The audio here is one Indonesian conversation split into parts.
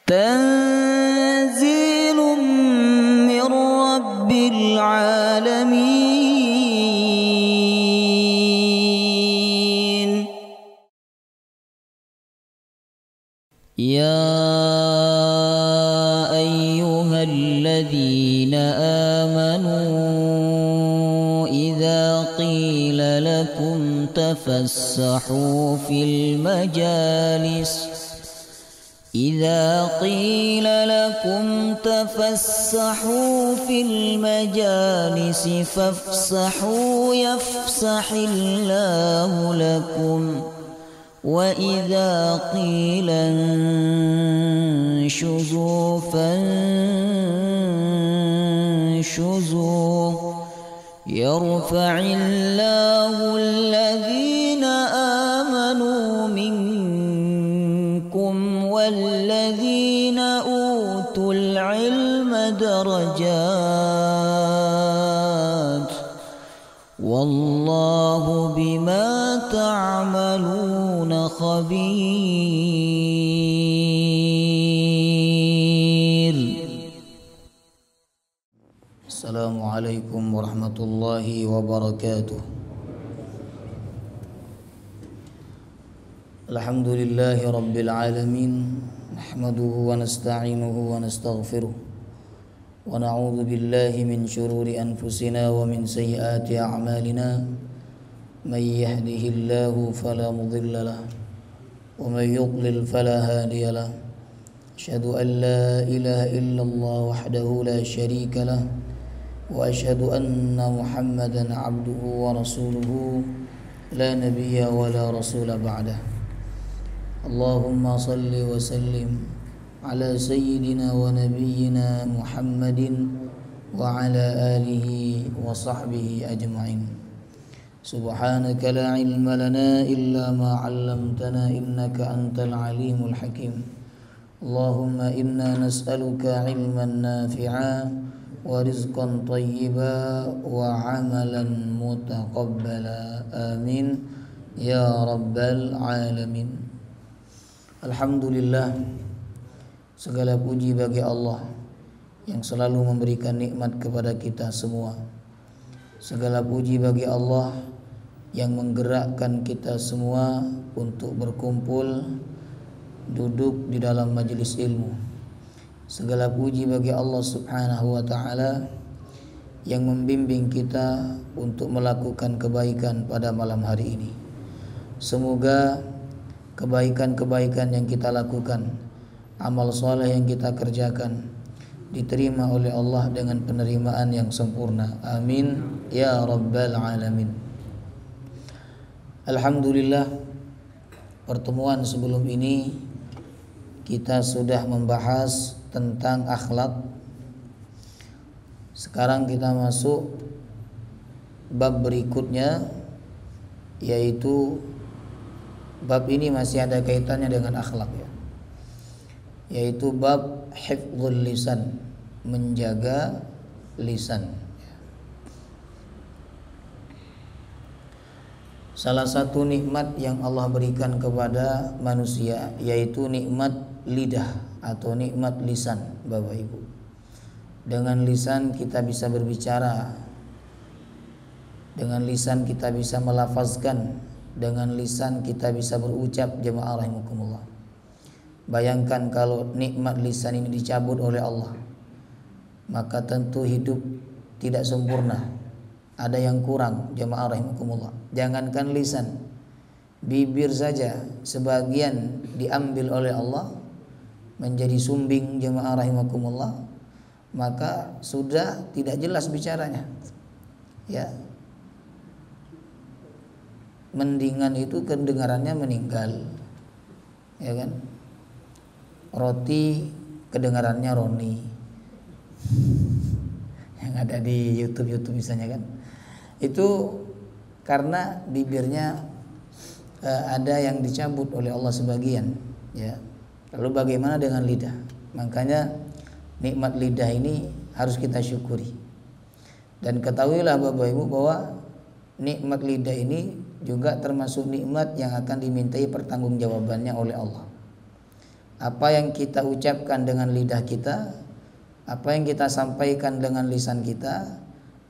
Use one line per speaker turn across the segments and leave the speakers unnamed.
تنزيل من رب العالمين. يا أيها الذين آمنوا إذا قيل لكم تفسحوا في المجالس فافسحوا يفسح الله لكم وإذا قيل انشزوا فانشزوا يرفع الله الذين آمنوا منكم والذين أوتوا العلم درجات والله بما تعملون خبير. السلام عليكم ورحمة الله وبركاته. الحمد لله رب العالمين نحمده ونستعينه ونستغفره ونعوذ بالله من شرور أنفسنا ومن سيئات أعمالنا من يهده الله فلا مضل له ومن يضلل فلا هادي له أشهد أن لا إله إلا الله وحده لا شريك له وأشهد أن محمدا عبده ورسوله لا نبي ولا رسول بعده. اللهم صل وسلم على سيدنا ونبينا محمد وعلى آله وصحبه أجمعين. سبحانك لا علم لنا إلا ما علمتنا إنك أنت العليم الحكيم. اللهم إنا نسألك علما نافعا ورزقا طيبا وعملا متقبلا آمين يا رب العالمين. Alhamdulillah, segala puji bagi Allah yang selalu memberikan nikmat kepada kita semua. Segala puji bagi Allah yang menggerakkan kita semua untuk berkumpul duduk di dalam majelis ilmu. Segala puji bagi Allah Subhanahu wa taala yang membimbing kita untuk melakukan kebaikan pada malam hari ini. Semoga kebaikan-kebaikan yang kita lakukan, amal soleh yang kita kerjakan diterima oleh Allah dengan penerimaan yang sempurna. Amin ya rabbal alamin. Alhamdulillah, pertemuan sebelum ini kita sudah membahas tentang akhlak. Sekarang kita masuk bab berikutnya, yaitu bab ini masih ada kaitannya dengan akhlak, yaitu bab hifdzul lisan, menjaga lisan. Salah satu nikmat yang Allah berikan kepada manusia yaitu nikmat lidah atau nikmat lisan, Bapak Ibu. Dengan lisan kita bisa berbicara, dengan lisan kita bisa melafazkan, dengan lisan kita bisa berucap. Jemaah rahimakumullah, bayangkan kalau nikmat lisan ini dicabut oleh Allah, maka tentu hidup tidak sempurna, ada yang kurang. Jemaah rahimakumullah, jangankan lisan, bibir saja sebagian diambil oleh Allah menjadi sumbing. Jemaah rahimakumullah, maka sudah tidak jelas bicaranya, ya. Mendingan itu kedengarannya meninggal, ya kan. Roti kedengarannya Roni yang ada di YouTube misalnya kan. Itu karena bibirnya ada yang dicabut oleh Allah sebagian, ya. Lalu bagaimana dengan lidah? Makanya nikmat lidah ini harus kita syukuri. Dan ketahuilah Bapak Ibu bahwa nikmat lidah ini juga termasuk nikmat yang akan dimintai pertanggungjawabannya oleh Allah. Apa yang kita ucapkan dengan lidah kita, apa yang kita sampaikan dengan lisan kita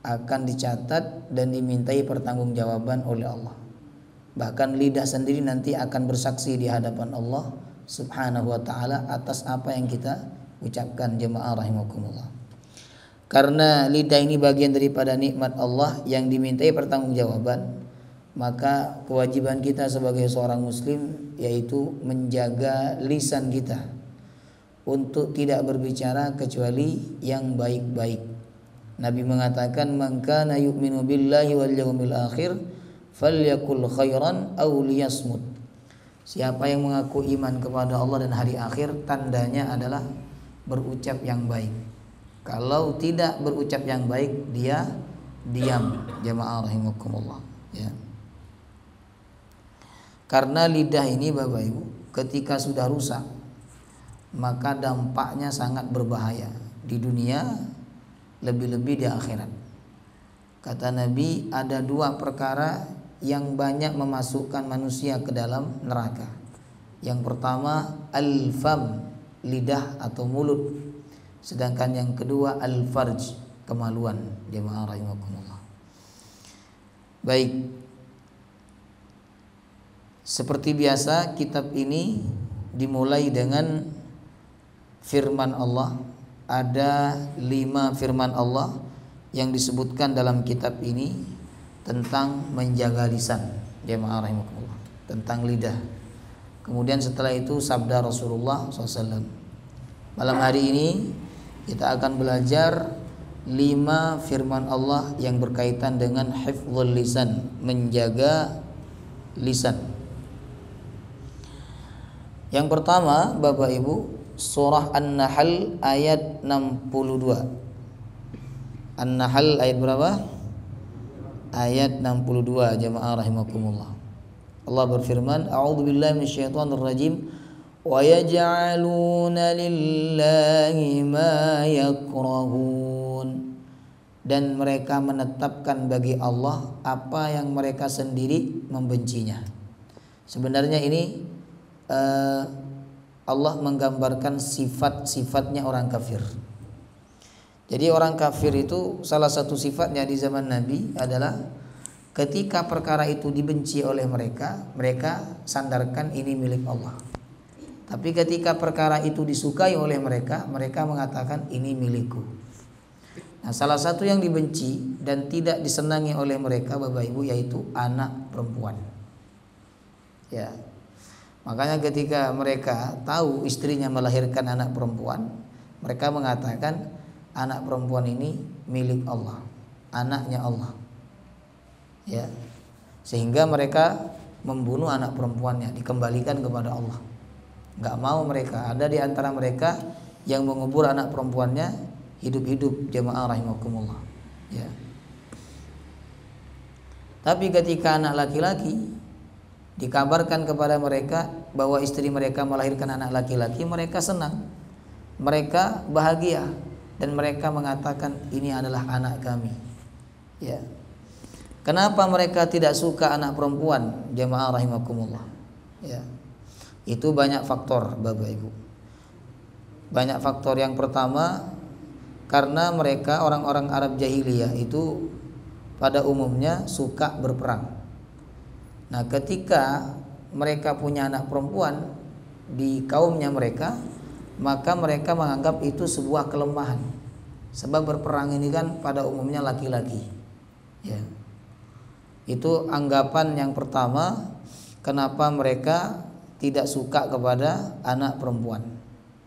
akan dicatat dan dimintai pertanggungjawaban oleh Allah. Bahkan lidah sendiri nanti akan bersaksi di hadapan Allah Subhanahu wa taala atas apa yang kita ucapkan, jemaah rahimakumullah. Karena lidah ini bagian daripada nikmat Allah yang dimintai pertanggungjawaban, maka kewajiban kita sebagai seorang muslim yaitu menjaga lisan kita untuk tidak berbicara kecuali yang baik-baik. Nabi mengatakan, "Man kana yu'minu billahi wal yawmil akhir falyakul khairan aw liyasmut." Siapa yang mengaku iman kepada Allah dan hari akhir, tandanya adalah berucap yang baik. Kalau tidak berucap yang baik, dia diam. Jamaah rahimakumullah, ya. Karena lidah ini Bapak Ibu, ketika sudah rusak, maka dampaknya sangat berbahaya di dunia, lebih-lebih di akhirat. Kata Nabi, ada dua perkara yang banyak memasukkan manusia ke dalam neraka. Yang pertama al-fam, lidah atau mulut. Sedangkan yang kedua al-farj, kemaluan. Jemaah rahimakumullah. Baik. Seperti biasa, kitab ini dimulai dengan firman Allah. Ada 5 firman Allah yang disebutkan dalam kitab ini tentang menjaga lisan, jemaah rahimakumullah, tentang lidah. Kemudian setelah itu sabda Rasulullah SAW. Malam hari ini kita akan belajar 5 firman Allah yang berkaitan dengan hifdzul lisan, menjaga lisan. Yang pertama, Bapak Ibu, surah An-Nahl ayat 62. An-Nahl ayat berapa? Ayat 62, jemaah rahimakumullah. Allah berfirman, a'udzubillahi minasyaitonir rajim, wa yaj'aluna lillahi ma yakrahun. Dan mereka menetapkan bagi Allah apa yang mereka sendiri membencinya. Sebenarnya ini Allah menggambarkan sifat-sifatnya orang kafir. Jadi orang kafir itu salah satu sifatnya di zaman Nabi adalah ketika perkara itu dibenci oleh mereka, mereka sandarkan ini milik Allah. Tapi ketika perkara itu disukai oleh mereka, mereka mengatakan ini milikku. Nah, salah satu yang dibenci dan tidak disenangi oleh mereka Bapak Ibu yaitu anak perempuan. Ya. Makanya ketika mereka tahu istrinya melahirkan anak perempuan, mereka mengatakan anak perempuan ini milik Allah, anaknya Allah. Ya. Sehingga mereka membunuh anak perempuannya, dikembalikan kepada Allah. Enggak mau mereka, ada di antara mereka yang mengubur anak perempuannya hidup-hidup, jemaah rahimakumullah. Ya. Tapi ketika anak laki-laki dikabarkan kepada mereka bahwa istri mereka melahirkan anak laki-laki, mereka senang, mereka bahagia, dan mereka mengatakan ini adalah anak kami. Ya. Kenapa mereka tidak suka anak perempuan, jemaah rahimakumullah? Ya. Itu banyak faktor Bapak Ibu. Banyak faktor. Yang pertama, karena mereka orang-orang Arab jahiliyah itu pada umumnya suka berperang. Nah, ketika mereka punya anak perempuan di kaumnya mereka, maka mereka menganggap itu sebuah kelemahan. Sebab berperang ini kan pada umumnya laki-laki. Ya. Itu anggapan yang pertama kenapa mereka tidak suka kepada anak perempuan.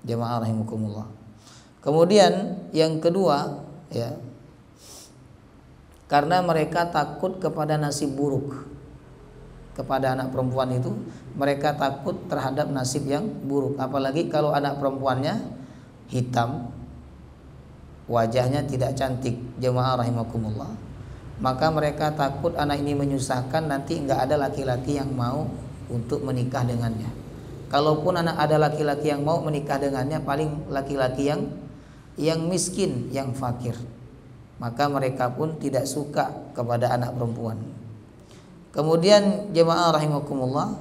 Jemaah rahimakumullah. Kemudian yang kedua, ya, karena mereka takut kepada nasib buruk. Kepada anak perempuan itu mereka takut terhadap nasib yang buruk. Apalagi kalau anak perempuannya hitam, wajahnya tidak cantik, jemaah rahimakumullah. Maka mereka takut anak ini menyusahkan, nanti enggak ada laki-laki yang mau untuk menikah dengannya. Kalaupun anak ada laki-laki yang mau menikah dengannya, paling laki-laki yang miskin, yang fakir. Maka mereka pun tidak suka kepada anak perempuan. Kemudian jemaah rahimakumullah,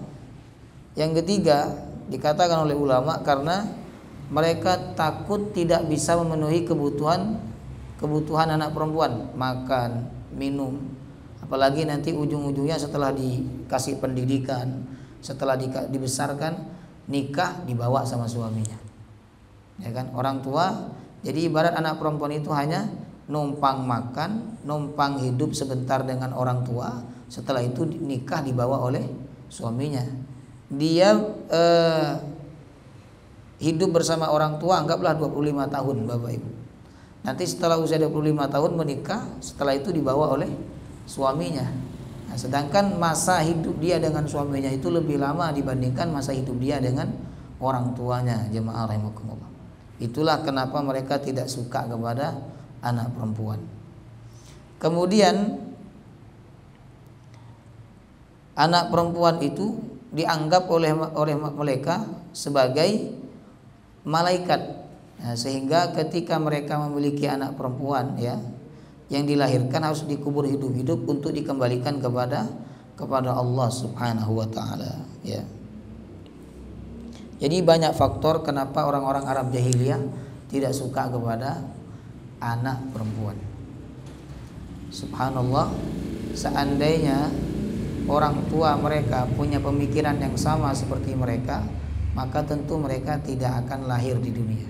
yang ketiga, Dikatakan oleh ulama karena mereka takut tidak bisa memenuhi kebutuhan anak perempuan, makan, minum. Apalagi nanti ujung-ujungnya setelah dikasih pendidikan, setelah dibesarkan, nikah dibawa sama suaminya. Ya kan, orang tua. Jadi ibarat anak perempuan itu hanya numpang makan, numpang hidup sebentar dengan orang tua. Setelah itu nikah dibawa oleh suaminya. Dia hidup bersama orang tua anggaplah 25 tahun Bapak Ibu. Nanti setelah usia 25 tahun menikah, setelah itu dibawa oleh suaminya. Nah, sedangkan masa hidup dia dengan suaminya itu lebih lama dibandingkan masa hidup dia dengan orang tuanya. Jemaah rahimakumullah. Itulah kenapa mereka tidak suka kepada anak perempuan. Kemudian anak perempuan itu dianggap oleh mereka sebagai malaikat. Nah, sehingga ketika mereka memiliki anak perempuan ya yang dilahirkan harus dikubur hidup-hidup untuk dikembalikan kepada Allah Subhanahu wa taala ya. Jadi banyak faktor kenapa orang-orang Arab jahiliyah tidak suka kepada anak perempuan. Subhanallah, seandainya orang tua mereka punya pemikiran yang sama seperti mereka, maka tentu mereka tidak akan lahir di dunia.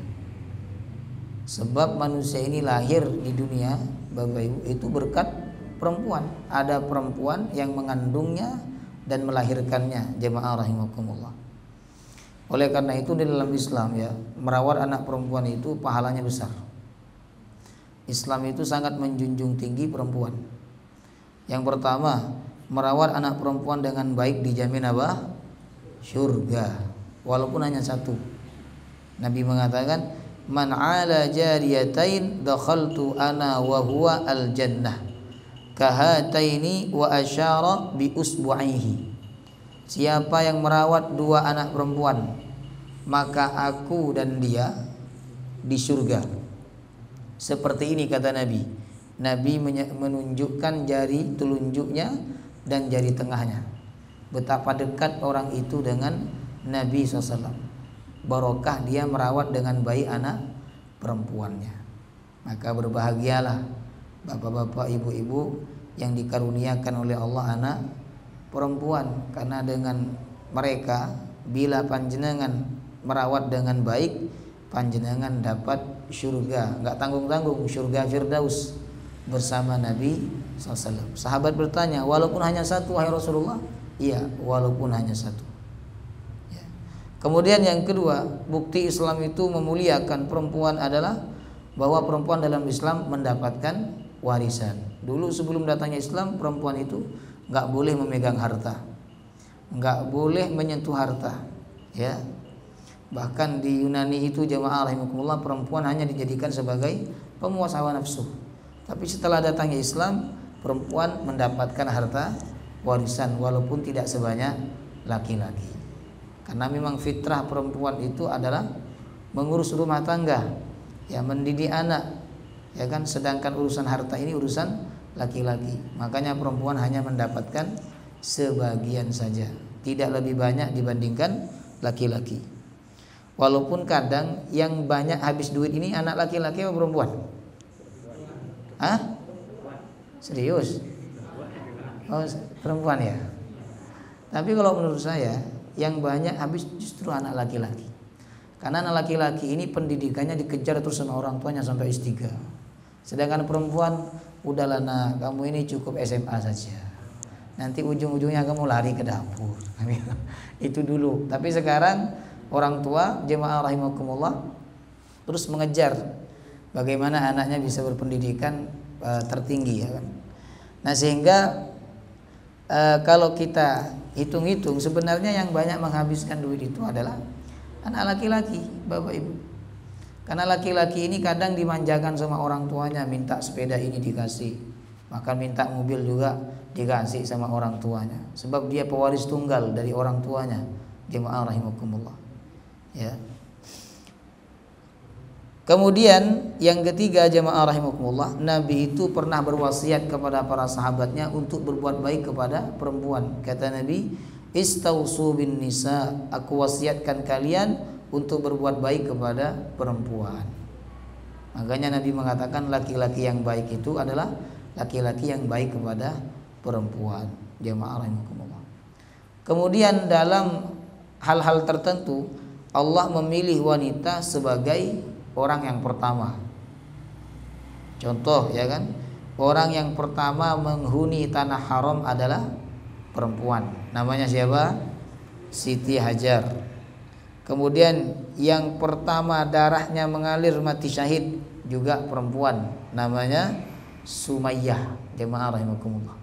Sebab manusia ini lahir di dunia, Bapak Ibu, itu berkat perempuan. Ada perempuan yang mengandungnya dan melahirkannya. Jemaah rahimakumullah. Oleh karena itu di dalam Islam ya, merawat anak perempuan itu pahalanya besar. Islam itu sangat menjunjung tinggi perempuan. Yang pertama, merawat anak perempuan dengan baik dijamin apa? Surga. Walaupun hanya satu. Nabi mengatakan, "Man 'ala jariyatain dakhaltu ana wa huwa al-jannah. Kahataini wa asyara bi usbu'ihi." Siapa yang merawat dua anak perempuan, maka aku dan dia di surga. Seperti ini kata Nabi. Nabi menunjukkan jari telunjuknya dan jari tengahnya. Betapa dekat orang itu dengan Nabi SAW. Barokah dia merawat dengan baik anak perempuannya. Maka berbahagialah bapak-bapak, ibu-ibu yang dikaruniakan oleh Allah anak perempuan, karena dengan mereka bila panjenengan merawat dengan baik, panjenengan dapat surga, enggak tanggung-tanggung, surga Firdaus bersama Nabi SAW. Sahabat bertanya, walaupun hanya satu wahai Rasulullah? Iya, walaupun hanya satu ya. Kemudian yang kedua, bukti Islam itu memuliakan perempuan adalah bahwa perempuan dalam Islam mendapatkan warisan. Dulu sebelum datangnya Islam, perempuan itu nggak boleh memegang harta, nggak boleh menyentuh harta ya. Bahkan di Yunani itu jemaah rahimakumullah, perempuan hanya dijadikan sebagai pemuas hawa nafsu. Tapi setelah datangnya Islam, perempuan mendapatkan harta warisan walaupun tidak sebanyak laki-laki. Karena memang fitrah perempuan itu adalah mengurus rumah tangga ya, mendidik anak ya kan, sedangkan urusan harta ini urusan laki-laki. Makanya perempuan hanya mendapatkan sebagian saja, tidak lebih banyak dibandingkan laki-laki. Walaupun kadang yang banyak habis duit ini anak laki-laki atau perempuan? Hah? Serius? Oh, perempuan ya. Tapi kalau menurut saya yang banyak habis justru anak laki-laki. Karena anak laki-laki ini pendidikannya dikejar terus sama orang tuanya sampai S3. Sedangkan perempuan, udahlah nak, kamu ini cukup SMA saja. Nanti ujung-ujungnya kamu lari ke dapur. Itu dulu. Tapi sekarang orang tua jemaah rahimakumullah terus mengejar bagaimana anaknya bisa berpendidikan tertinggi ya kan. Nah sehingga kalau kita hitung-hitung sebenarnya yang banyak menghabiskan duit itu adalah anak laki-laki, Bapak Ibu. Karena laki-laki ini kadang dimanjakan sama orang tuanya, minta sepeda ini dikasih, bahkan minta mobil juga dikasih sama orang tuanya. Sebab dia pewaris tunggal dari orang tuanya. Jemaah rahimakumullah. Ya. Kemudian yang ketiga jemaah rahimakumullah, Nabi itu pernah berwasiat kepada para sahabatnya untuk berbuat baik kepada perempuan. Kata Nabi, Istausu bin nisa, aku wasiatkan kalian untuk berbuat baik kepada perempuan. Makanya Nabi mengatakan laki-laki yang baik itu adalah laki-laki yang baik kepada perempuan. Jamaah rahimakumullah. Kemudian dalam hal-hal tertentu Allah memilih wanita sebagai orang yang pertama. Contoh ya kan, orang yang pertama menghuni tanah haram adalah perempuan. Namanya siapa? Siti Hajar. Kemudian yang pertama darahnya mengalir mati syahid juga perempuan. Namanya Sumayyah. Jemaah rahimakumullah.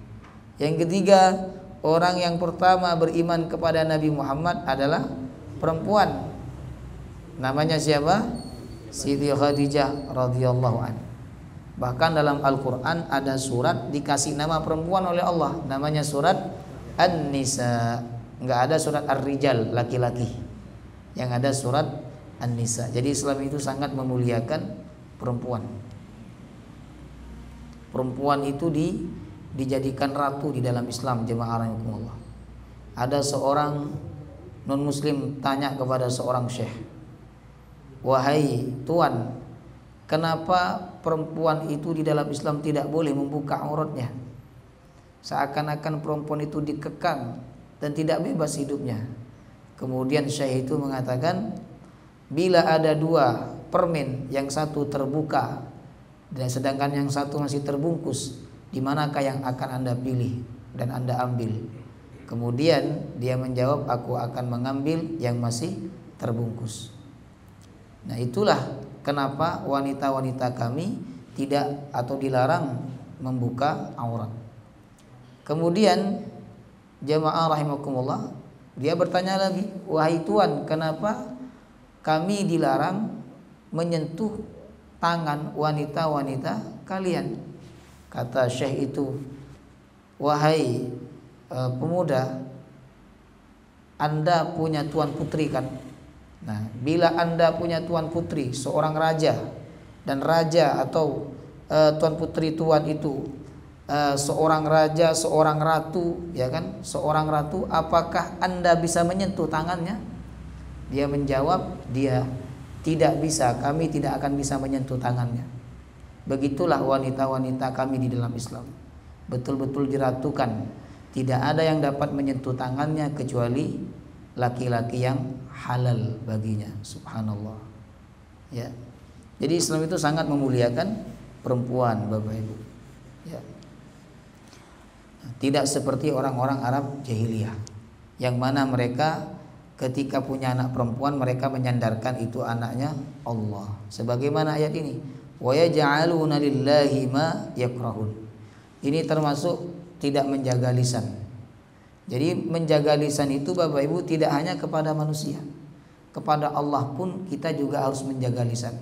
Yang ketiga, orang yang pertama beriman kepada Nabi Muhammad adalah perempuan. Namanya siapa? Siti Khadijah radhiyallahu anha. Bahkan dalam Al-Quran ada surat dikasih nama perempuan oleh Allah, namanya surat An-Nisa. Enggak ada surat Ar-Rijal, laki-laki. Yang ada surat An-Nisa. Jadi Islam itu sangat memuliakan perempuan. Perempuan itu dijadikan ratu di dalam Islam, jemaah rahimakumullah. Ada seorang non muslim tanya kepada seorang syekh, "Wahai tuan, kenapa perempuan itu di dalam Islam tidak boleh membuka auratnya? Seakan-akan perempuan itu dikekang dan tidak bebas hidupnya." Kemudian syekh itu mengatakan, bila ada dua permen, yang satu terbuka dan sedangkan yang satu masih terbungkus, di manakah yang akan Anda pilih dan Anda ambil? Kemudian dia menjawab, aku akan mengambil yang masih terbungkus. Nah, itulah kenapa wanita-wanita kami tidak atau dilarang membuka aurat. Kemudian jemaah rahimakumullah, dia bertanya lagi, wahai tuan, kenapa kami dilarang menyentuh tangan wanita-wanita kalian? Kata syekh itu, wahai pemuda, Anda punya tuan putri kan? Nah, bila Anda punya tuan putri, seorang raja, dan raja atau tuan putri tuan itu seorang raja, seorang ratu, ya kan? Seorang ratu, apakah Anda bisa menyentuh tangannya? Dia menjawab, dia tidak bisa, kami tidak akan bisa menyentuh tangannya. Begitulah wanita-wanita kami di dalam Islam, betul-betul diratukan. Tidak ada yang dapat menyentuh tangannya kecuali laki-laki yang halal baginya. Subhanallah. Ya. Jadi Islam itu sangat memuliakan perempuan, Bapak Ibu. Ya. Tidak seperti orang-orang Arab jahiliyah, yang mana mereka ketika punya anak perempuan mereka menyandarkan itu anaknya Allah. Sebagaimana ayat ini, wa yaj'aluna lillahi ma yakrahun. Ini termasuk tidak menjaga lisan. Jadi menjaga lisan itu Bapak Ibu tidak hanya kepada manusia, kepada Allah pun kita juga harus menjaga lisan.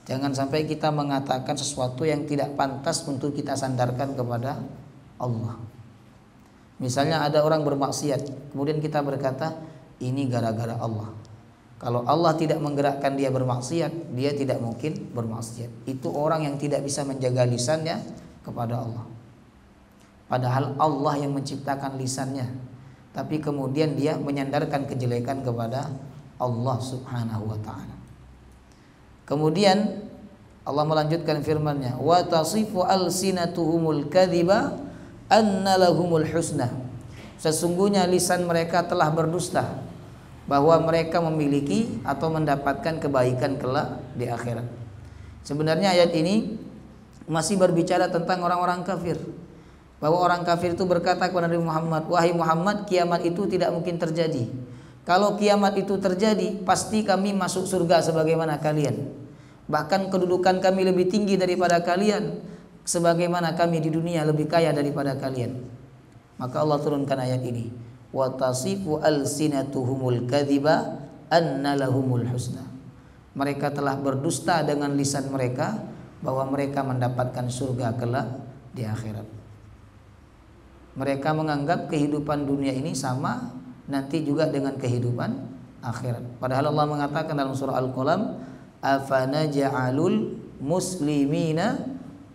Jangan sampai kita mengatakan sesuatu yang tidak pantas untuk kita sandarkan kepada Allah. Misalnya ada orang bermaksiat, kemudian kita berkata ini gara-gara Allah. Kalau Allah tidak menggerakkan dia bermaksiat, dia tidak mungkin bermaksiat. Itu orang yang tidak bisa menjaga lisannya kepada Allah. Padahal Allah yang menciptakan lisannya, tapi kemudian dia menyandarkan kejelekan kepada Allah Subhanahu wa ta'ala. Kemudian Allah melanjutkan firman-Nya, wa tasifu alsinatuhumul kadhiba anna lahumul husna. Sesungguhnya lisan mereka telah berdusta bahwa mereka memiliki atau mendapatkan kebaikan kelak di akhirat. Sebenarnya ayat ini masih berbicara tentang orang-orang kafir, bahwa orang kafir itu berkata kepada Nabi Muhammad, wahai Muhammad, kiamat itu tidak mungkin terjadi. Kalau kiamat itu terjadi, pasti kami masuk surga sebagaimana kalian. Bahkan kedudukan kami lebih tinggi daripada kalian, sebagaimana kami di dunia lebih kaya daripada kalian. Maka Allah turunkan ayat ini, wa tasifu alsinatuhumul kadhiba anna lahumul husna. Mereka telah berdusta dengan lisan mereka bahwa mereka mendapatkan surga kelak di akhirat. Mereka menganggap kehidupan dunia ini sama nanti juga dengan kehidupan akhirat. Padahal Allah mengatakan dalam surah Al-Qalam, afanaja'alul muslimina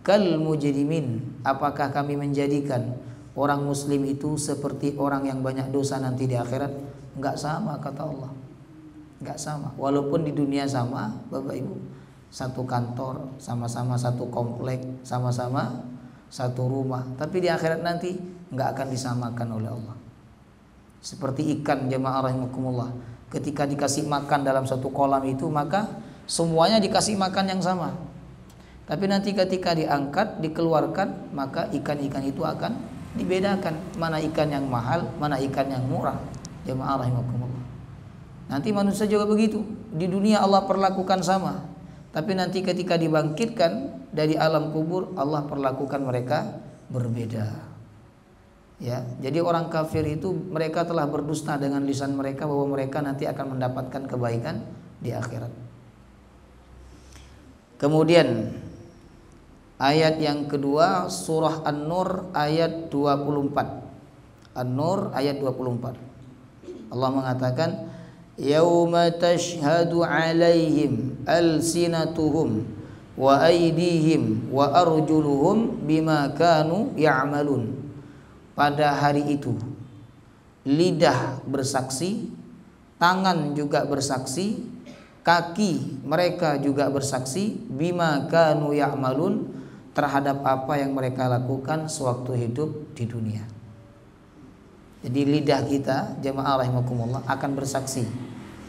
kal mujrimin. Apakah kami menjadikan orang muslim itu seperti orang yang banyak dosa nanti di akhirat? Enggak sama, kata Allah. Enggak sama. Walaupun di dunia sama, Bapak Ibu, satu kantor, sama-sama satu komplek, sama-sama satu rumah, tapi di akhirat nanti enggak akan disamakan oleh Allah. Seperti ikan, jemaah rahimakumullah, ketika dikasih makan dalam satu kolam itu, maka semuanya dikasih makan yang sama. Tapi nanti ketika diangkat, dikeluarkan, maka ikan-ikan itu akan dibedakan, mana ikan yang mahal, mana ikan yang murah. Jemaah rahimakumullah. Nanti manusia juga begitu. Di dunia Allah perlakukan sama, tapi nanti ketika dibangkitkan dari alam kubur, Allah perlakukan mereka berbeda. Ya, jadi orang kafir itu mereka telah berdusta dengan lisan mereka bahwa mereka nanti akan mendapatkan kebaikan di akhirat. Kemudian ayat yang kedua, surah An-Nur ayat 24. An-Nur ayat 24. Allah mengatakan, yauma tashhadu 'alaihim alsinatuhum wa aydihim wa arjuluhum bima kanu ya'malun. Pada hari itu lidah bersaksi, tangan juga bersaksi, kaki mereka juga bersaksi, bima kanu ya'malun, terhadap apa yang mereka lakukan sewaktu hidup di dunia. Jadi lidah kita, jemaah rahimakumullah, akan bersaksi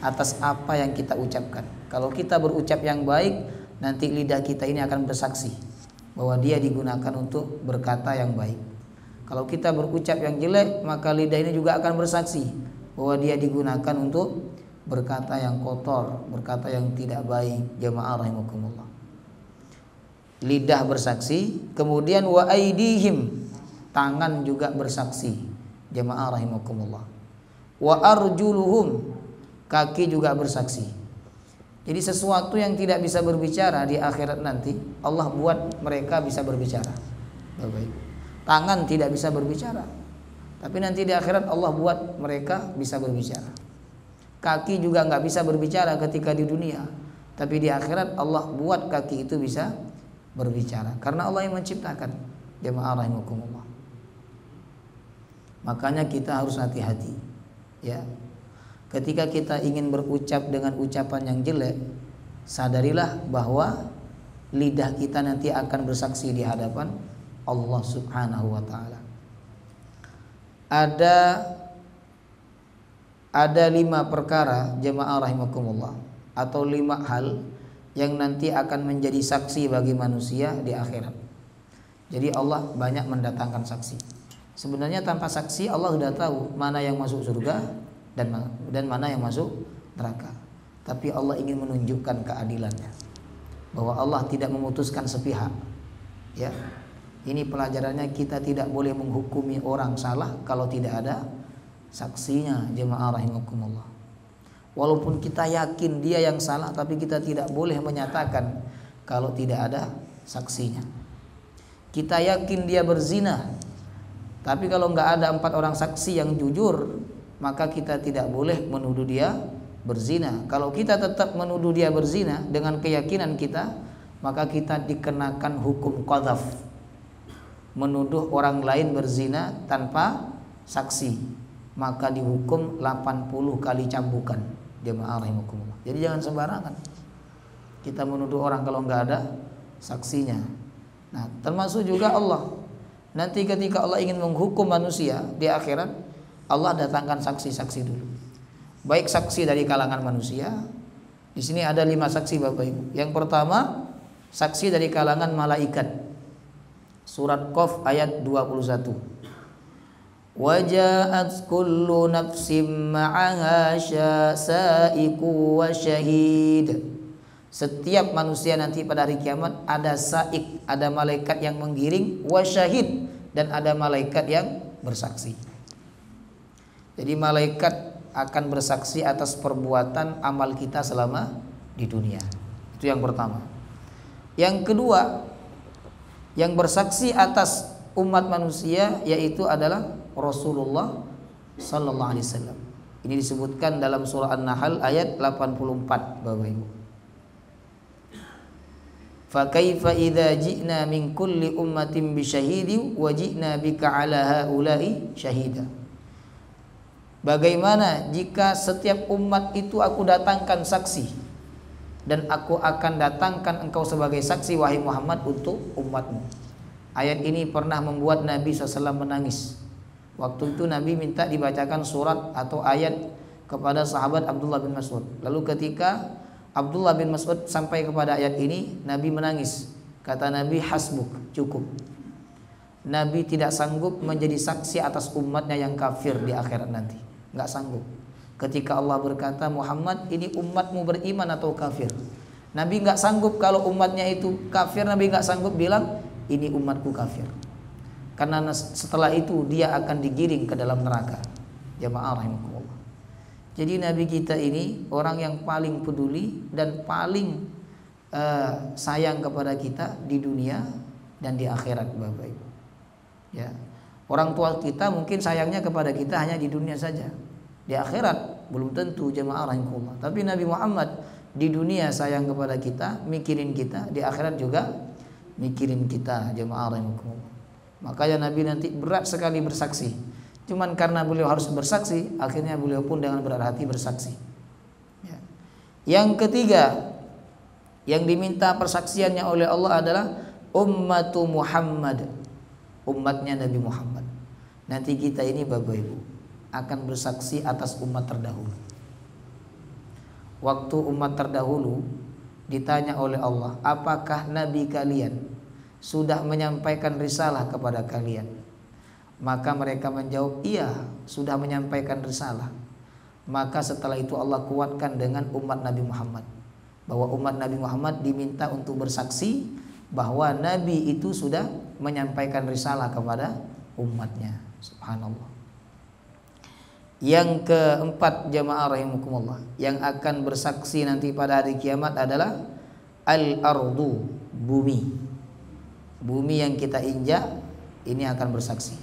atas apa yang kita ucapkan. Kalau kita berucap yang baik, nanti lidah kita ini akan bersaksi bahwa dia digunakan untuk berkata yang baik. Kalau kita berucap yang jelek, maka lidah ini juga akan bersaksi bahwa dia digunakan untuk berkata yang kotor, berkata yang tidak baik. Jemaah rahimakumullah, lidah bersaksi. Kemudian wa aidihim, tangan juga bersaksi. Jemaah rahimakumullah. Wa arjuluhum, kaki juga bersaksi. Jadi sesuatu yang tidak bisa berbicara di akhirat nanti, Allah buat mereka bisa berbicara. Bapak Ibu, tangan tidak bisa berbicara, tapi nanti di akhirat Allah buat mereka bisa berbicara. Kaki juga nggak bisa berbicara ketika di dunia, tapi di akhirat Allah buat kaki itu bisa berbicara karena Allah yang menciptakan. Jemaah rahimakumullah, makanya kita harus hati-hati, ya. Ketika kita ingin berucap dengan ucapan yang jelek, sadarilah bahwa lidah kita nanti akan bersaksi di hadapan Allah Subhanahu wa ta'ala. Ada 5 perkara, jemaah rahimakumullah, atau 5 hal yang nanti akan menjadi saksi bagi manusia di akhirat. Jadi Allah banyak mendatangkan saksi. Sebenarnya tanpa saksi Allah sudah tahu mana yang masuk surga dan mana yang masuk neraka. Tapi Allah ingin menunjukkan keadilannya, bahwa Allah tidak memutuskan sepihak. Ya, ini pelajarannya, kita tidak boleh menghukumi orang salah kalau tidak ada saksinya. Jemaah rahimakumullah, walaupun kita yakin dia yang salah, tapi kita tidak boleh menyatakan kalau tidak ada saksinya. Kita yakin dia berzina, tapi kalau nggak ada 4 orang saksi yang jujur, maka kita tidak boleh menuduh dia berzina. Kalau kita tetap menuduh dia berzina dengan keyakinan kita, maka kita dikenakan hukum qadzaf, menuduh orang lain berzina tanpa saksi, maka dihukum 80 kali cambukan. Jemaah rahimakumullah. Jadi jangan sembarangan kita menuduh orang kalau nggak ada saksinya. Nah, termasuk juga Allah. Nanti ketika Allah ingin menghukum manusia di akhirat, Allah datangkan saksi-saksi dulu. Baik saksi dari kalangan manusia. Di sini ada 5 saksi Bapak Ibu. Yang pertama, saksi dari kalangan malaikat. Surat Qaf ayat 21. Waja'at kullu nafsim ma'aha sa'iqu wa syahid. Setiap manusia nanti pada hari kiamat ada sa'iq, ada malaikat yang menggiring, wa syahid, dan ada malaikat yang bersaksi. Jadi malaikat akan bersaksi atas perbuatan amal kita selama di dunia. Itu yang pertama. Yang kedua, yang bersaksi atas umat manusia yaitu adalah Rasulullah sallallahu alaihi wasallam. Ini disebutkan dalam surah An-Nahl ayat 84, Bapak Ibu. Fa kaifa idza ji'na min kulli ummatin bi syahidin wa ji'na bika 'ala haula'i syahida. Bagaimana jika setiap umat itu aku datangkan saksi, dan aku akan datangkan engkau sebagai saksi wahai Muhammad untuk umatmu. Ayat ini pernah membuat Nabi SAW menangis. Waktu itu Nabi minta dibacakan surat atau ayat kepada sahabat Abdullah bin Mas'ud. Lalu ketika Abdullah bin Mas'ud sampai kepada ayat ini, Nabi menangis. Kata Nabi, hasbuk, cukup. Nabi tidak sanggup menjadi saksi atas umatnya yang kafir di akhirat nanti. Nggak sanggup. Ketika Allah berkata, Muhammad, ini umatmu beriman atau kafir? Nabi nggak sanggup kalau umatnya itu kafir. Nabi nggak sanggup bilang, ini umatku kafir. Karena setelah itu dia akan digiring ke dalam neraka. Jamaah rahimakumullah. Jadi Nabi kita ini orang yang paling peduli dan paling sayang kepada kita di dunia dan di akhirat, Bapak Ibu. Ya. Orang tua kita mungkin sayangnya kepada kita hanya di dunia saja. Di akhirat belum tentu, jemaah rahimakumullah. Tapi Nabi Muhammad di dunia sayang kepada kita, mikirin kita, di akhirat juga mikirin kita, jemaah rahimakumullah. Makanya Nabi nanti berat sekali bersaksi. Cuman karena beliau harus bersaksi, akhirnya beliau pun dengan berat hati bersaksi. Ya. Yang ketiga, yang diminta persaksiannya oleh Allah adalah ummatu Muhammad, umatnya Nabi Muhammad. Nanti kita ini Bapak Ibu akan bersaksi atas umat terdahulu. Waktu umat terdahulu ditanya oleh Allah, apakah Nabi kalian sudah menyampaikan risalah kepada kalian? Maka mereka menjawab, iya, sudah menyampaikan risalah. Maka setelah itu Allah kuatkan dengan umat Nabi Muhammad, bahwa umat Nabi Muhammad diminta untuk bersaksi bahwa Nabi itu sudah menyampaikan risalah kepada umatnya. Subhanallah. Yang keempat, jamaah rahimakumullah, yang akan bersaksi nanti pada hari kiamat adalah al-ardu, bumi. Bumi yang kita injak ini akan bersaksi.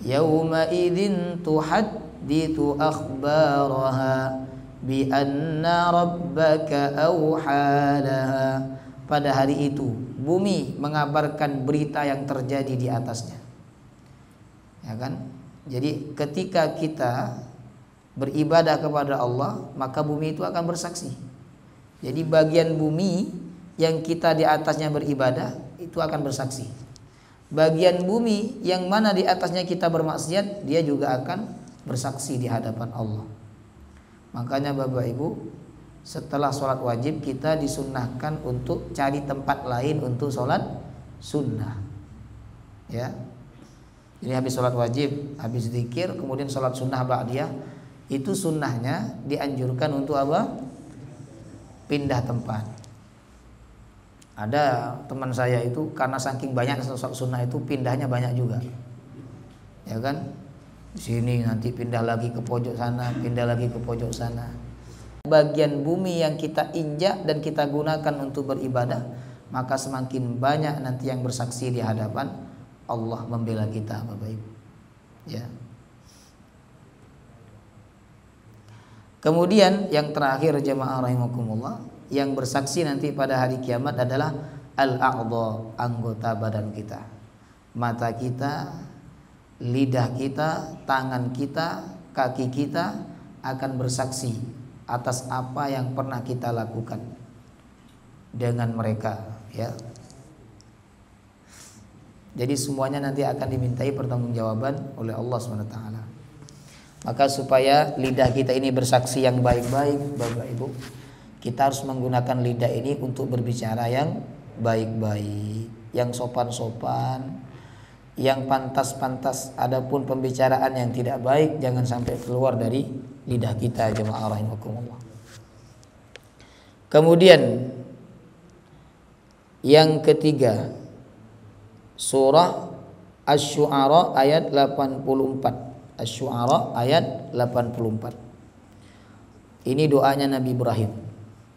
Yauma idzin tuhadditsu akhbaraha bi anna rabbaka awhalaha. Pada hari itu bumi mengabarkan berita yang terjadi di atasnya. Ya kan? Jadi ketika kita beribadah kepada Allah, maka bumi itu akan bersaksi. Jadi bagian bumi yang kita di atasnya beribadah itu akan bersaksi. Bagian bumi yang mana di atasnya kita bermaksiat, dia juga akan bersaksi di hadapan Allah. Makanya Bapak Ibu, setelah sholat wajib kita disunnahkan untuk cari tempat lain untuk sholat sunnah. Ya. Jadi habis sholat wajib, habis zikir, kemudian sholat sunnah ba'diyah, itu sunnahnya dianjurkan untuk apa? Pindah tempat. Ada teman saya itu karena saking banyak sholat sunnah itu pindahnya banyak juga. Ya kan? Di sini nanti pindah lagi ke pojok sana, pindah lagi ke pojok sana. Bagian bumi yang kita injak dan kita gunakan untuk beribadah, maka semakin banyak nanti yang bersaksi di hadapan Allah membela kita, Bapak Ibu. Ya. Kemudian yang terakhir, jemaah rahimakumullah, yang bersaksi nanti pada hari kiamat adalah al-a'dha, anggota badan kita. Mata kita, lidah kita, tangan kita, kaki kita akan bersaksi atas apa yang pernah kita lakukan dengan mereka, ya. Jadi semuanya nanti akan dimintai pertanggungjawaban oleh Allah SWT. Maka supaya lidah kita ini bersaksi yang baik-baik, Bapak Ibu, kita harus menggunakan lidah ini untuk berbicara yang baik-baik, yang sopan-sopan, yang pantas-pantas. Adapun pembicaraan yang tidak baik jangan sampai keluar dari lidah kita, jemaah rahimakumullah. Kemudian yang ketiga, surah Asy-Syu'ara ayat 84. Asy-Syu'ara ayat 84. Ini doanya Nabi Ibrahim.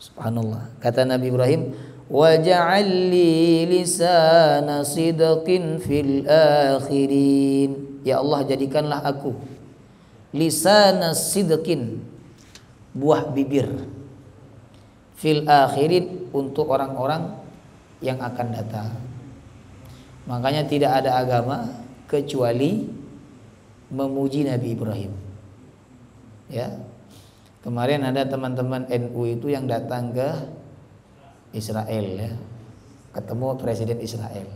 Subhanallah. Kata Nabi Ibrahim, waj'al li lisana sidqin fil akhirin. Ya Allah, jadikanlah aku lisana sidqin, buah bibir, fil akhirin, untuk orang-orang yang akan datang. Makanya tidak ada agama kecuali memuji Nabi Ibrahim. Ya. Kemarin ada teman-teman NU itu yang datang ke Israel ya. Ketemu presiden Israel.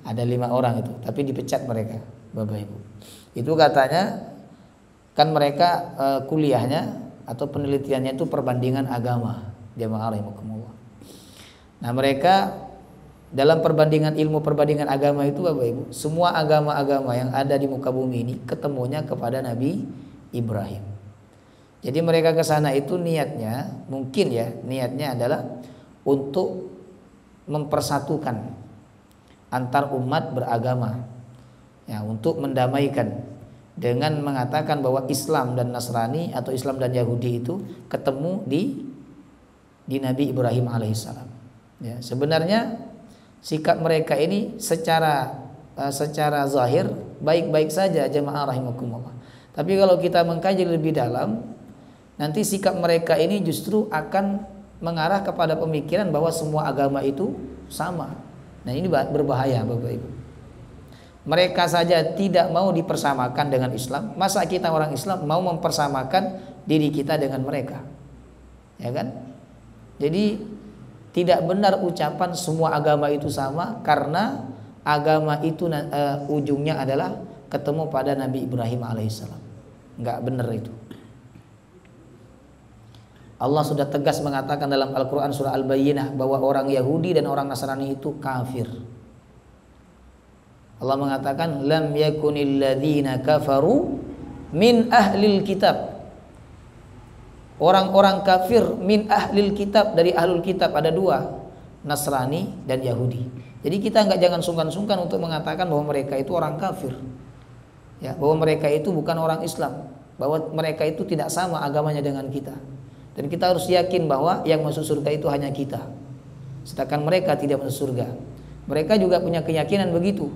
Ada 5 orang itu, tapi dipecat mereka, Bapak Ibu. Itu katanya kan mereka kuliahnya atau penelitiannya itu perbandingan agama, jamaah rahimakumullah. Nah, mereka dalam perbandingan ilmu perbandingan agama itu Bapak Ibu, semua agama-agama yang ada di muka bumi ini ketemunya kepada Nabi Ibrahim. Jadi mereka ke sana itu niatnya, mungkin ya, niatnya adalah untuk mempersatukan antar umat beragama. Ya, untuk mendamaikan dengan mengatakan bahwa Islam dan Nasrani atau Islam dan Yahudi itu ketemu di Nabi Ibrahim alaihissalam. Ya, sebenarnya sikap mereka ini secara zahir baik-baik saja jemaah rahimakumullah. Tapi kalau kita mengkaji lebih dalam, nanti sikap mereka ini justru akan mengarah kepada pemikiran bahwa semua agama itu sama. Nah, ini berbahaya Bapak Ibu. Mereka saja tidak mau dipersamakan dengan Islam, masa kita orang Islam mau mempersamakan diri kita dengan mereka? Ya kan? Jadi tidak benar ucapan semua agama itu sama, karena agama itu ujungnya adalah ketemu pada Nabi Ibrahim alaihissalam. Enggak benar itu. Allah sudah tegas mengatakan dalam Al-Quran surah Al-Bayyinah bahwa orang Yahudi dan orang Nasrani itu kafir. Allah mengatakan lam yakunil ladzina kafaru min ahlil kitab. Orang-orang kafir min ahlil kitab, dari ahlul kitab ada 2, Nasrani dan Yahudi. Jadi kita jangan sungkan-sungkan untuk mengatakan bahwa mereka itu orang kafir. Ya, bahwa mereka itu bukan orang Islam, bahwa mereka itu tidak sama agamanya dengan kita. Dan kita harus yakin bahwa yang masuk surga itu hanya kita, sedangkan mereka tidak masuk surga. Mereka juga punya keyakinan begitu.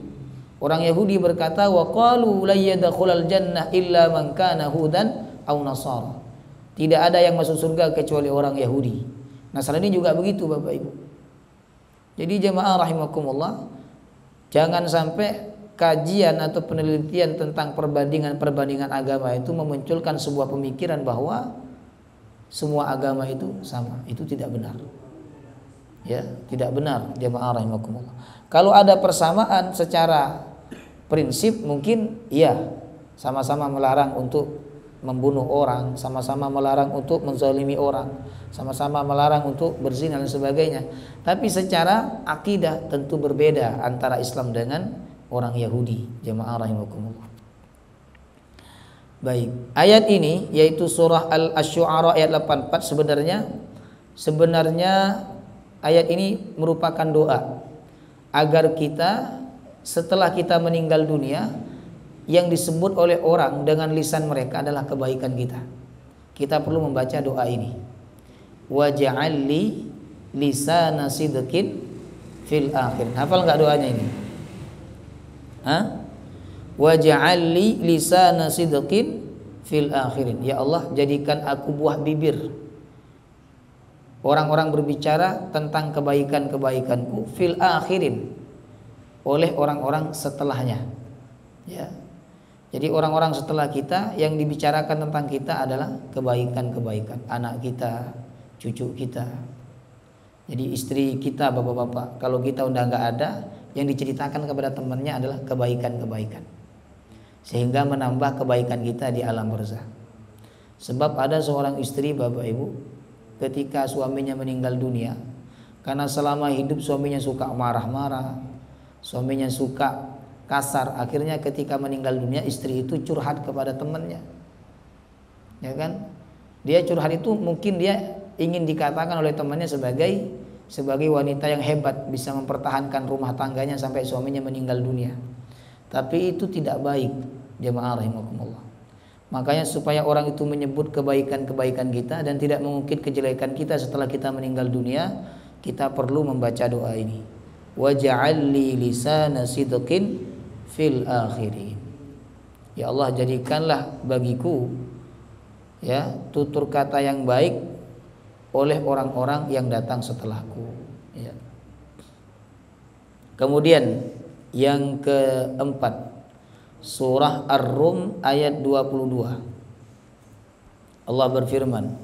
Orang Yahudi berkata, wa qalu la yadkhulul jannah illa man kana hudan aw nasara. Tidak ada yang masuk surga kecuali orang Yahudi. Nasrani juga begitu Bapak Ibu. Jadi jemaah rahimakumullah, jangan sampai kajian atau penelitian tentang perbandingan agama itu memunculkan sebuah pemikiran bahwa semua agama itu sama. Itu tidak benar. Ya, tidak benar jemaah rahimakumullah. Kalau ada persamaan secara prinsip mungkin iya, sama-sama melarang untuk membunuh orang, sama-sama melarang untuk menzalimi orang, sama-sama melarang untuk berzina dan sebagainya. Tapi secara akidah tentu berbeda antara Islam dengan orang Yahudi, jemaah rahimakumullah. Baik, ayat ini yaitu surah Al-Asy'ara ayat 84, sebenarnya ayat ini merupakan doa agar kita setelah kita meninggal dunia, yang disebut oleh orang dengan lisan mereka adalah kebaikan kita. Kita perlu membaca doa ini. Waj'alli lisana sidqin fil akhir. Hafal enggak doanya ini? Waj'alli lisana sidqin fil akhirin. Ya Allah, jadikan aku buah bibir orang-orang berbicara tentang kebaikan-kebaikanku fil akhirin, oleh orang-orang setelahnya. Ya. Jadi orang-orang setelah kita yang dibicarakan tentang kita adalah kebaikan-kebaikan, anak kita, cucu kita. Jadi istri kita, bapak-bapak, kalau kita udah nggak ada, yang diceritakan kepada temannya adalah kebaikan-kebaikan, sehingga menambah kebaikan kita di alam barzakh. Sebab ada seorang istri Bapak Ibu, ketika suaminya meninggal dunia, karena selama hidup suaminya suka marah-marah, suaminya suka kasar, akhirnya ketika meninggal dunia istri itu curhat kepada temannya. Ya kan? Dia curhat itu mungkin dia ingin dikatakan oleh temannya sebagai wanita yang hebat, bisa mempertahankan rumah tangganya sampai suaminya meninggal dunia. Tapi itu tidak baik, jemaah rahimakumullah. Makanya supaya orang itu menyebut kebaikan-kebaikan kita dan tidak mengungkit kejelekan kita setelah kita meninggal dunia, kita perlu membaca doa ini. Waj'alli lisana sidqin fil akhirin. Ya Allah, jadikanlah bagiku ya tutur kata yang baik oleh orang-orang yang datang setelahku. Ya. Kemudian yang keempat, surah Ar-Rum ayat 22. Allah berfirman,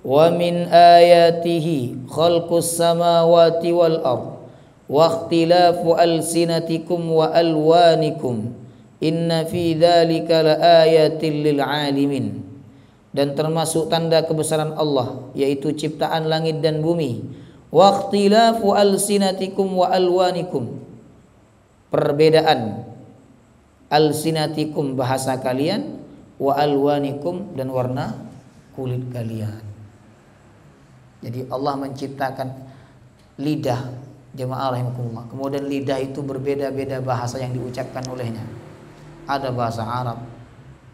"Wa min ayatihi khalqus samawati wal ard wa ikhtilafu alsinatikum wa alwanikum inna fi dzalika laayatil lil alimin." Dan termasuk tanda kebesaran Allah yaitu ciptaan langit dan bumi. Wa ikhtilafu alsinatikum wa alwanikum, perbedaan alsinatikum bahasa kalian, wa alwanikum dan warna kulit kalian. Jadi Allah menciptakan lidah, jemaah rahimakumullah. Kemudian lidah itu berbeda-beda bahasa yang diucapkan olehnya. Ada bahasa Arab,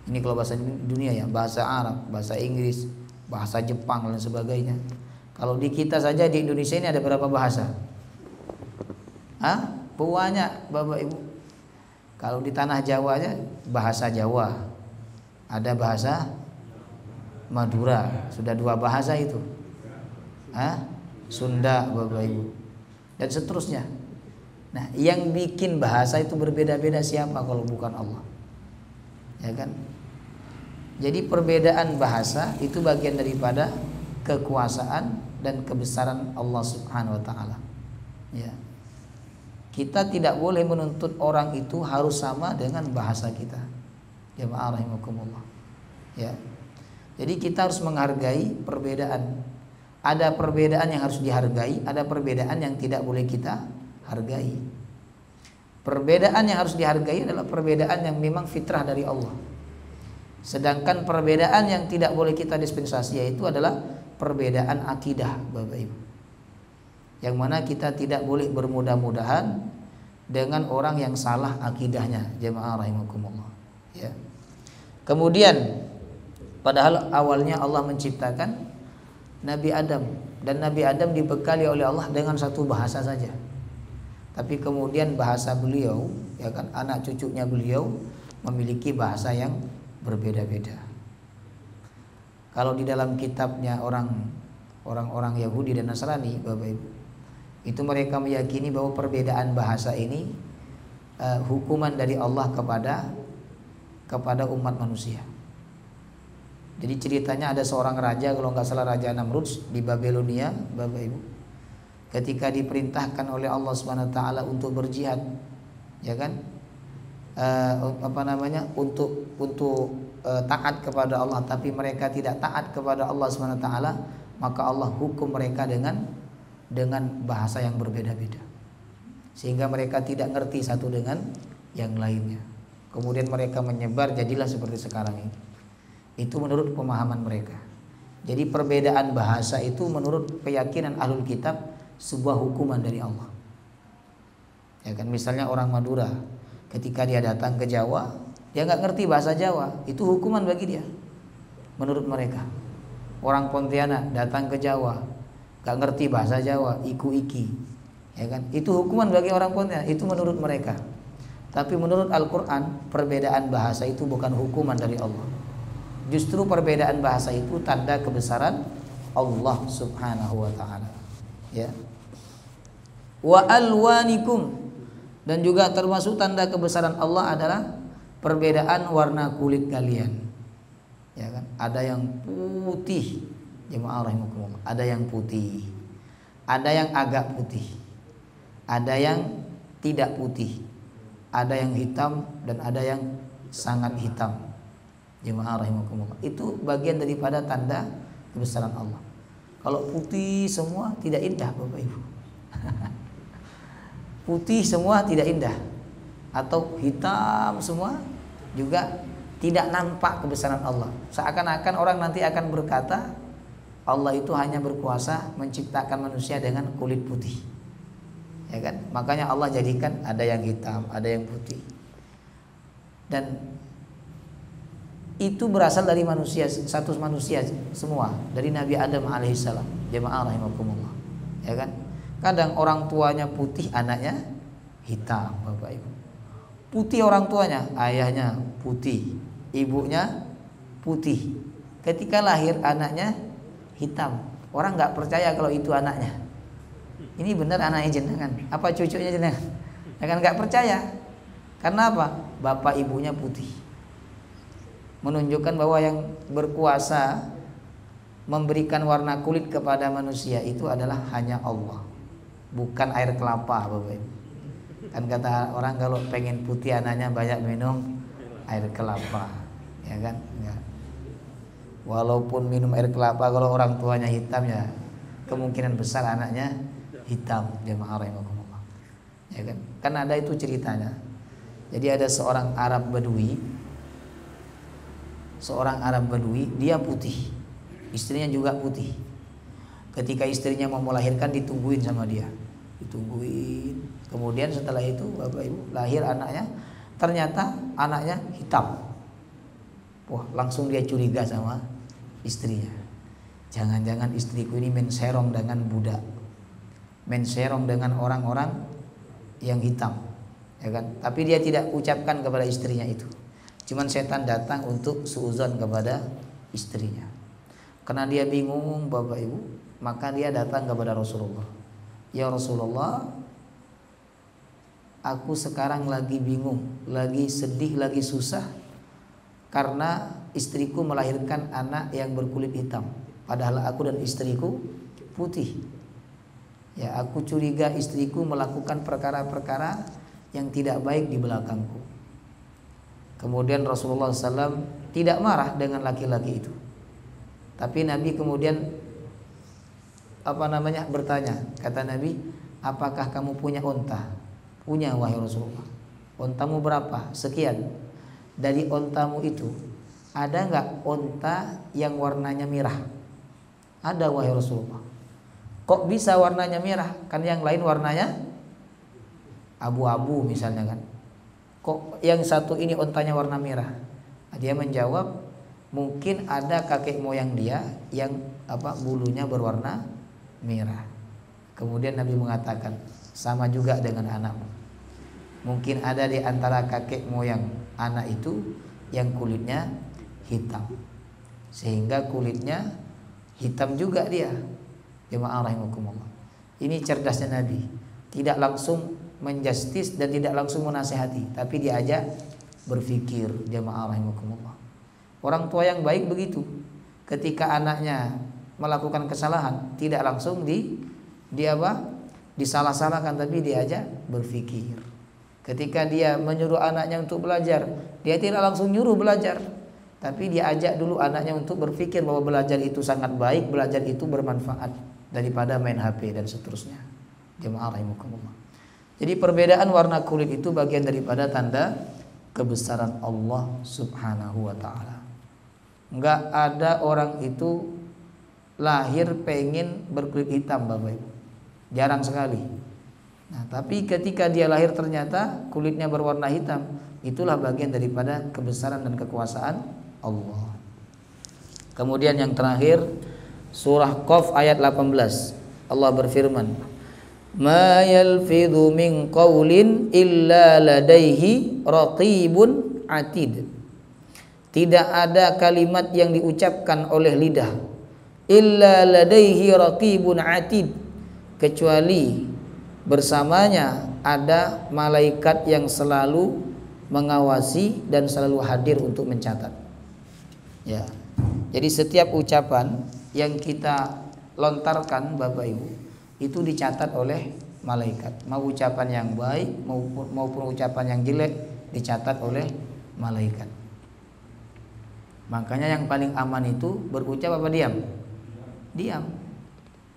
ini kalau bahasa dunia ya, bahasa Arab, bahasa Inggris, bahasa Jepang dan sebagainya. Kalau di kita saja di Indonesia ini ada berapa bahasa? Banyak Bapak Ibu. Kalau di tanah Jawa aja bahasa Jawa, ada bahasa Madura, sudah 2 bahasa itu. Sunda Bapak Ibu, dan seterusnya. Nah, yang bikin bahasa itu berbeda-beda siapa kalau bukan Allah? Ya kan? Jadi perbedaan bahasa itu bagian daripada kekuasaan dan kebesaran Allah Subhanahu wa taala. Ya. Kita tidak boleh menuntut orang itu harus sama dengan bahasa kita. Jemaah rahimakumullah. Ya. Jadi kita harus menghargai perbedaan. Ada perbedaan yang harus dihargai, ada perbedaan yang tidak boleh kita hargai. Perbedaan yang harus dihargai adalah perbedaan yang memang fitrah dari Allah. Sedangkan perbedaan yang tidak boleh kita dispensasi yaitu adalah perbedaan akidah, Bapak Ibu. Yang mana kita tidak boleh bermudah-mudahan dengan orang yang salah akidahnya, jemaah rahimakumullah. Ya. Kemudian padahal awalnya Allah menciptakan Nabi Adam, dan Nabi Adam dibekali oleh Allah dengan satu bahasa saja. Tapi kemudian bahasa beliau, ya kan, anak cucunya beliau memiliki bahasa yang berbeda-beda. Kalau di dalam kitabnya orang-orang Yahudi dan Nasrani, Bapak Ibu, itu mereka meyakini bahwa perbedaan bahasa ini hukuman dari Allah kepada umat manusia. Jadi ceritanya ada seorang raja, kalau nggak salah Raja Namrud di Babelonia, Bapak Ibu, ketika diperintahkan oleh Allah Subhanahu wa taala untuk berjihad, ya kan, untuk taat kepada Allah, tapi mereka tidak taat kepada Allah Subhanahu wa taala, maka Allah hukum mereka dengan bahasa yang berbeda-beda, sehingga mereka tidak ngerti satu dengan yang lainnya. Kemudian mereka menyebar, jadilah seperti sekarang ini. Itu menurut pemahaman mereka. Jadi perbedaan bahasa itu menurut keyakinan ahlul kitab sebuah hukuman dari Allah. Ya kan, misalnya orang Madura ketika dia datang ke Jawa, dia nggak ngerti bahasa Jawa, itu hukuman bagi dia. Menurut mereka. Orang Pontianak datang ke Jawa, nggak ngerti bahasa Jawa, iku-iki, ya kan, itu hukuman bagi orang Pontianak. Itu menurut mereka. Tapi menurut Al-Quran, perbedaan bahasa itu bukan hukuman dari Allah. Justru perbedaan bahasa itu tanda kebesaran Allah Subhanahu wa taala. Ya. Wa alwanikum, dan juga termasuk tanda kebesaran Allah adalah perbedaan warna kulit kalian. Ya kan? Ada yang putih, jemaah rahimakumullah. Ada yang putih. Ada yang agak putih. Ada yang tidak putih. Ada yang hitam dan ada yang sangat hitam. Jemaah rahimakumullah. Itu bagian daripada tanda kebesaran Allah. Kalau putih semua tidak indah, Bapak Ibu. Putih semua tidak indah, atau hitam semua juga tidak nampak kebesaran Allah. Seakan-akan orang nanti akan berkata Allah itu hanya berkuasa menciptakan manusia dengan kulit putih. Ya kan? Makanya Allah jadikan ada yang hitam, ada yang putih. Dan itu berasal dari manusia, satu manusia semua, dari Nabi Adam alaihissalam. Jemaah rahimakumullah. Ya kan? Kadang orang tuanya putih, anaknya hitam, Bapak Ibu. Putih orang tuanya, ayahnya putih, ibunya putih. Ketika lahir anaknya hitam. Orang nggak percaya kalau itu anaknya. Ini benar anaknya jenengan? Apa cucunya jenengan? Ya kan nggak percaya. Karena apa? Bapak ibunya putih. Menunjukkan bahwa yang berkuasa memberikan warna kulit kepada manusia itu adalah hanya Allah, bukan air kelapa, Bapak Ibu. Kan kata orang kalau pengen putih anaknya banyak minum air kelapa, ya kan? Enggak. Walaupun minum air kelapa kalau orang tuanya hitam ya kemungkinan besar anaknya hitam, jemaah rahimakumullah. Ya kan? Kan ada itu ceritanya. Jadi ada seorang Arab Badui, dia putih. Istrinya juga putih. Ketika istrinya mau melahirkan ditungguin sama dia. Kemudian setelah itu Bapak Ibu lahir anaknya, ternyata anaknya hitam. Wah, langsung dia curiga sama istrinya. Jangan-jangan istriku ini menserong dengan budak. Menserong dengan orang-orang yang hitam. Ya kan? Tapi dia tidak ucapkan kepada istrinya itu. Cuman setan datang untuk suuzon kepada istrinya. Karena dia bingung Bapak Ibu, maka dia datang kepada Rasulullah. Ya Rasulullah, aku sekarang lagi bingung, lagi sedih, lagi susah karena istriku melahirkan anak yang berkulit hitam. Padahal aku dan istriku putih. Ya, aku curiga istriku melakukan perkara-perkara yang tidak baik di belakangku. Kemudian Rasulullah SAW tidak marah dengan laki-laki itu. Tapi Nabi kemudian bertanya, kata Nabi, apakah kamu punya unta? Punya wahai Rasulullah. Untamu berapa? Sekian. Dari untamu itu ada enggak unta yang warnanya merah? Ada wahai Rasulullah. Kok bisa warnanya merah? Kan yang lain warnanya abu-abu misalnya kan. Kok yang satu ini untanya warna merah? Dia menjawab, mungkin ada kakek moyang dia yang bulunya berwarna merah. Kemudian Nabi mengatakan, sama juga dengan anakmu. Mungkin ada di antara kakek moyang anak itu yang kulitnya hitam, sehingga kulitnya hitam juga dia. Jemaah rahimakumullah. Ini cerdasnya Nabi. Tidak langsung menjustis dan tidak langsung menasihati, tapi diajak berpikir. Jemaah rahimakumullah. Orang tua yang baik begitu. Ketika anaknya melakukan kesalahan, tidak langsung disalah-salahkan, tapi diajak berpikir. Ketika dia menyuruh anaknya untuk belajar, dia tidak langsung nyuruh belajar, tapi dia ajak dulu anaknya untuk berpikir bahwa belajar itu sangat baik, belajar itu bermanfaat daripada main HP dan seterusnya. Jemaah rahimakumullah. Jadi perbedaan warna kulit itu bagian daripada tanda kebesaran Allah Subhanahu wa ta'ala. Enggak ada orang itu lahir pengen berkulit hitam, Bapak Ibu. Jarang sekali. Nah, tapi ketika dia lahir ternyata kulitnya berwarna hitam, itulah bagian daripada kebesaran dan kekuasaan Allah. Kemudian yang terakhir, surah Qaf ayat 18. Allah berfirman, "Ma yalfidhu min qawlin illa ladaihi raqibun atid." Tidak ada kalimat yang diucapkan oleh lidah illa ladaihi raqibun atid, kecuali bersamanya ada malaikat yang selalu mengawasi dan selalu hadir untuk mencatat. Ya. Jadi setiap ucapan yang kita lontarkan Bapak Ibu itu dicatat oleh malaikat. Mau ucapan yang baik maupun ucapan yang jelek dicatat oleh malaikat. Makanya yang paling aman itu berucap apa diam? Diam.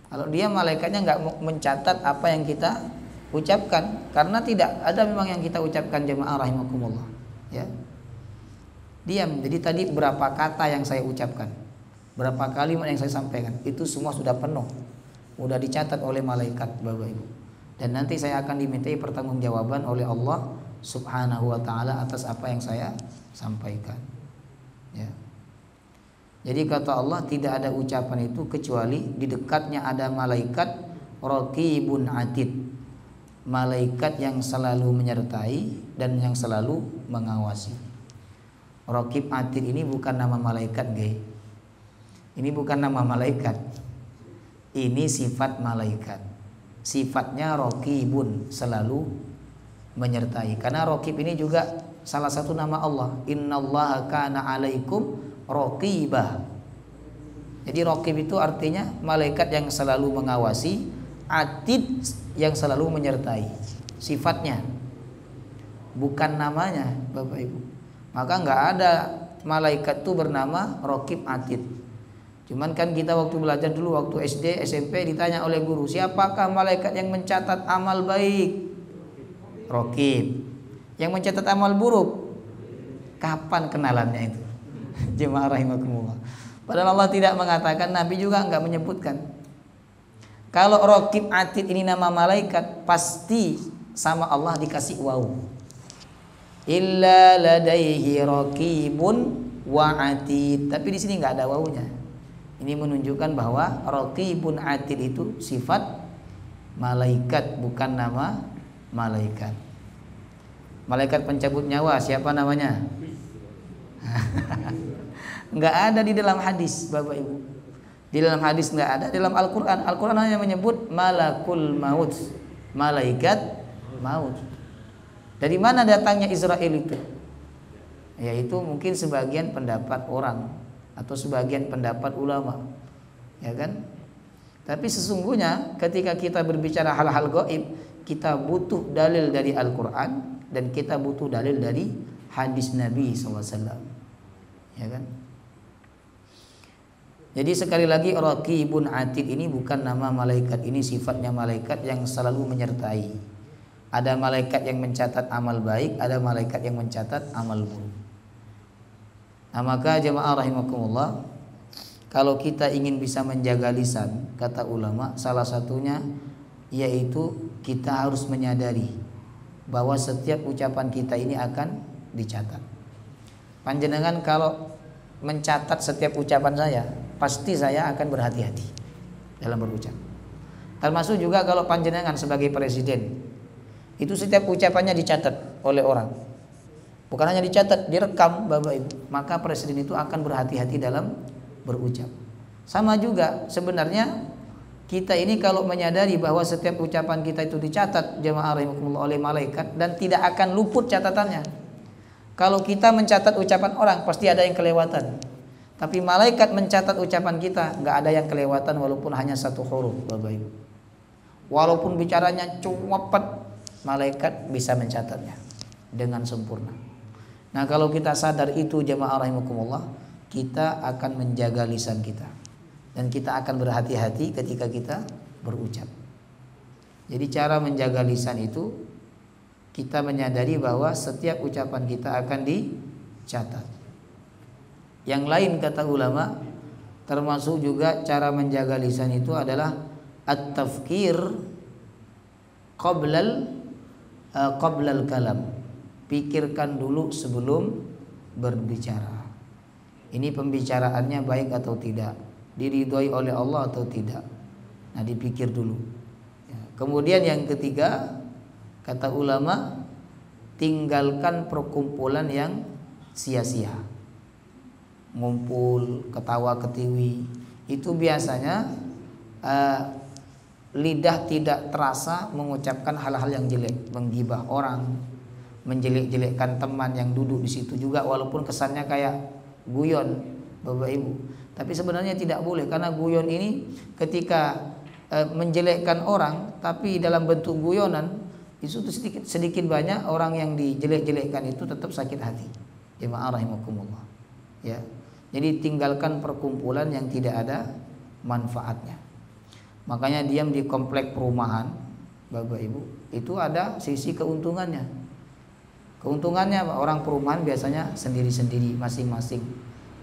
Kalau diam malaikatnya nggak mencatat apa yang kita ucapkan, karena tidak ada memang yang kita ucapkan, jemaah rahimakumullah. Ya. Diam. Jadi tadi berapa kata yang saya ucapkan, berapa kalimat yang saya sampaikan, itu semua sudah penuh, sudah dicatat oleh malaikat Bapak Ibu. Dan nanti saya akan dimintai pertanggungjawaban oleh Allah Subhanahu wa ta'ala atas apa yang saya sampaikan. Ya. Jadi kata Allah, tidak ada ucapan itu kecuali di dekatnya ada malaikat raqibun atid, malaikat yang selalu menyertai dan yang selalu mengawasi. Raqib atid ini bukan nama malaikat, guys. Ini bukan nama malaikat. Ini sifat malaikat. Sifatnya raqibun, selalu menyertai. Karena Raqib ini juga salah satu nama Allah. Innallaha kana 'alaikum raqibah. Jadi Raqib itu artinya malaikat yang selalu mengawasi, Atid yang selalu menyertai. Sifatnya, bukan namanya, Bapak Ibu. Maka nggak ada malaikat itu bernama Raqib Atid. Cuman kan kita waktu belajar dulu waktu SD, SMP ditanya oleh guru, siapakah malaikat yang mencatat amal baik? Raqib. Yang mencatat amal buruk? Kapan kenalannya itu? Jemaah rahimakumullah. Padahal Allah tidak mengatakan, Nabi juga enggak menyebutkan. Kalau Raqib Atid ini nama malaikat, pasti sama Allah dikasih waw. Illa ladaihi raqibun wa atid. Tapi di sini enggak ada wawunya. Ini menunjukkan bahwa Raqibun Atid itu sifat malaikat, bukan nama malaikat. Malaikat pencabut nyawa siapa namanya? Enggak ada di dalam hadis, Bapak Ibu. Di dalam hadis enggak ada, di dalam Al-Qur'an. Al-Qur'an hanya menyebut malakul maut, malaikat maut. Dari mana datangnya Israel itu? Yaitu mungkin sebagian pendapat orang atau sebagian pendapat ulama, ya kan? Tapi sesungguhnya ketika kita berbicara hal-hal gaib, kita butuh dalil dari Al-Qur'an dan kita butuh dalil dari hadis Nabi SAW, ya kan? Jadi sekali lagi Raqibun Atid ini bukan nama malaikat, ini sifatnya malaikat yang selalu menyertai. Ada malaikat yang mencatat amal baik, ada malaikat yang mencatat amal buruk. Nah, maka jemaah rahimakumullah, kalau kita ingin bisa menjaga lisan, kata ulama, salah satunya yaitu kita harus menyadari bahwa setiap ucapan kita ini akan dicatat. Panjenengan kalau mencatat setiap ucapan saya, pasti saya akan berhati-hati dalam berucap. Termasuk juga kalau panjenengan sebagai presiden, itu setiap ucapannya dicatat oleh orang. Bukan hanya dicatat, direkam, Bapak Ibu. Maka presiden itu akan berhati-hati dalam berucap. Sama juga sebenarnya kita ini kalau menyadari bahwa setiap ucapan kita itu dicatat, jemaah rahimakumullah, oleh malaikat dan tidak akan luput catatannya. Kalau kita mencatat ucapan orang pasti ada yang kelewatan. Tapi malaikat mencatat ucapan kita, nggak ada yang kelewatan walaupun hanya satu huruf, Bapak Ibu. Walaupun bicaranya cepet, malaikat bisa mencatatnya dengan sempurna. Nah, kalau kita sadar itu jemaah rahimakumullah, kita akan menjaga lisan kita dan kita akan berhati-hati ketika kita berucap. Jadi cara menjaga lisan itu kita menyadari bahwa setiap ucapan kita akan dicatat. Yang lain kata ulama, termasuk juga cara menjaga lisan itu adalah at-tafkir qablal kalam. Pikirkan dulu sebelum berbicara. Ini pembicaraannya baik atau tidak, diridhoi oleh Allah atau tidak. Nah, dipikir dulu. Ya. Kemudian yang ketiga, kata ulama, tinggalkan perkumpulan yang sia-sia. Ngumpul, ketawa ketiwi, itu biasanya lidah tidak terasa mengucapkan hal-hal yang jelek, menggibah orang, menjelek-jelekkan teman yang duduk di situ juga, walaupun kesannya kayak guyon, Bapak Ibu. Tapi sebenarnya tidak boleh, karena guyon ini ketika menjelekkan orang, tapi dalam bentuk guyonan, itu sedikit banyak orang yang dijelek-jelekkan itu tetap sakit hati. Jemaah rahimakumullah. Ya, jadi tinggalkan perkumpulan yang tidak ada manfaatnya. Makanya diam di komplek perumahan, Bapak Ibu, itu ada sisi keuntungannya. Keuntungannya orang perumahan biasanya sendiri-sendiri, masing-masing,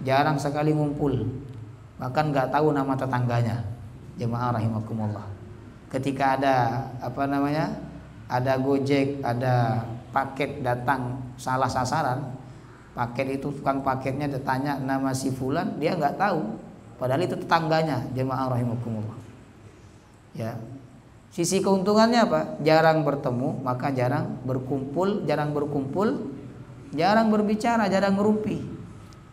jarang sekali ngumpul, bahkan nggak tahu nama tetangganya. Jemaah rahimakumullah. Ketika ada ada Gojek, ada paket datang salah sasaran, paket itu tukang paketnya ditanya nama si fulan, dia nggak tahu, padahal itu tetangganya. Jemaah rahimakumullah. Ya. Sisi keuntungannya apa? Jarang bertemu, maka jarang berkumpul, jarang berbicara, jarang ngerumpi.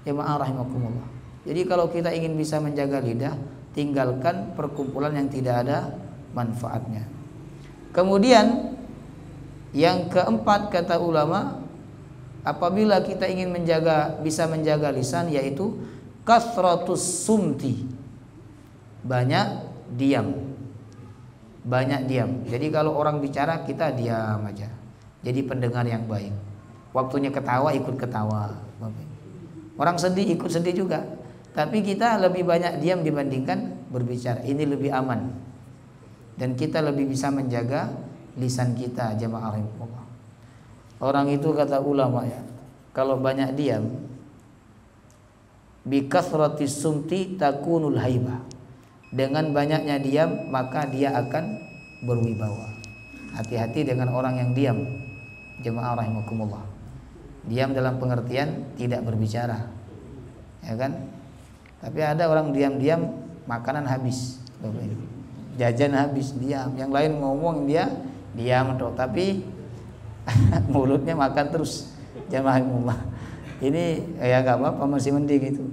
Jemaah rahimakumullah. Jadi kalau kita ingin bisa menjaga lidah, tinggalkan perkumpulan yang tidak ada manfaatnya. Kemudian Yang keempat kata ulama, apabila kita ingin bisa menjaga lisan, yaitu kathratus sumti, banyak diam. Jadi kalau orang bicara kita diam aja, jadi pendengar yang baik. Waktunya ketawa ikut ketawa, orang sedih ikut sedih juga. Tapi kita lebih banyak diam dibandingkan berbicara. Ini lebih aman, dan kita lebih bisa menjaga lisan kita, jamaah rahimahullah. Orang itu kata ulama ya, kalau banyak diam, bi kathratis sumti takunul haibah. Dengan banyaknya diam maka dia akan berwibawa. Hati-hati dengan orang yang diam, jamaah rahimakumullah. Diam dalam pengertian tidak berbicara, ya kan? Tapi ada orang diam-diam makanan habis, jajan habis, diam. Yang lain ngomong dia diam toh, tapi mulutnya makan terus, jamaah rahimakumullah. Ini ya nggak apa-apa, masih mending itu.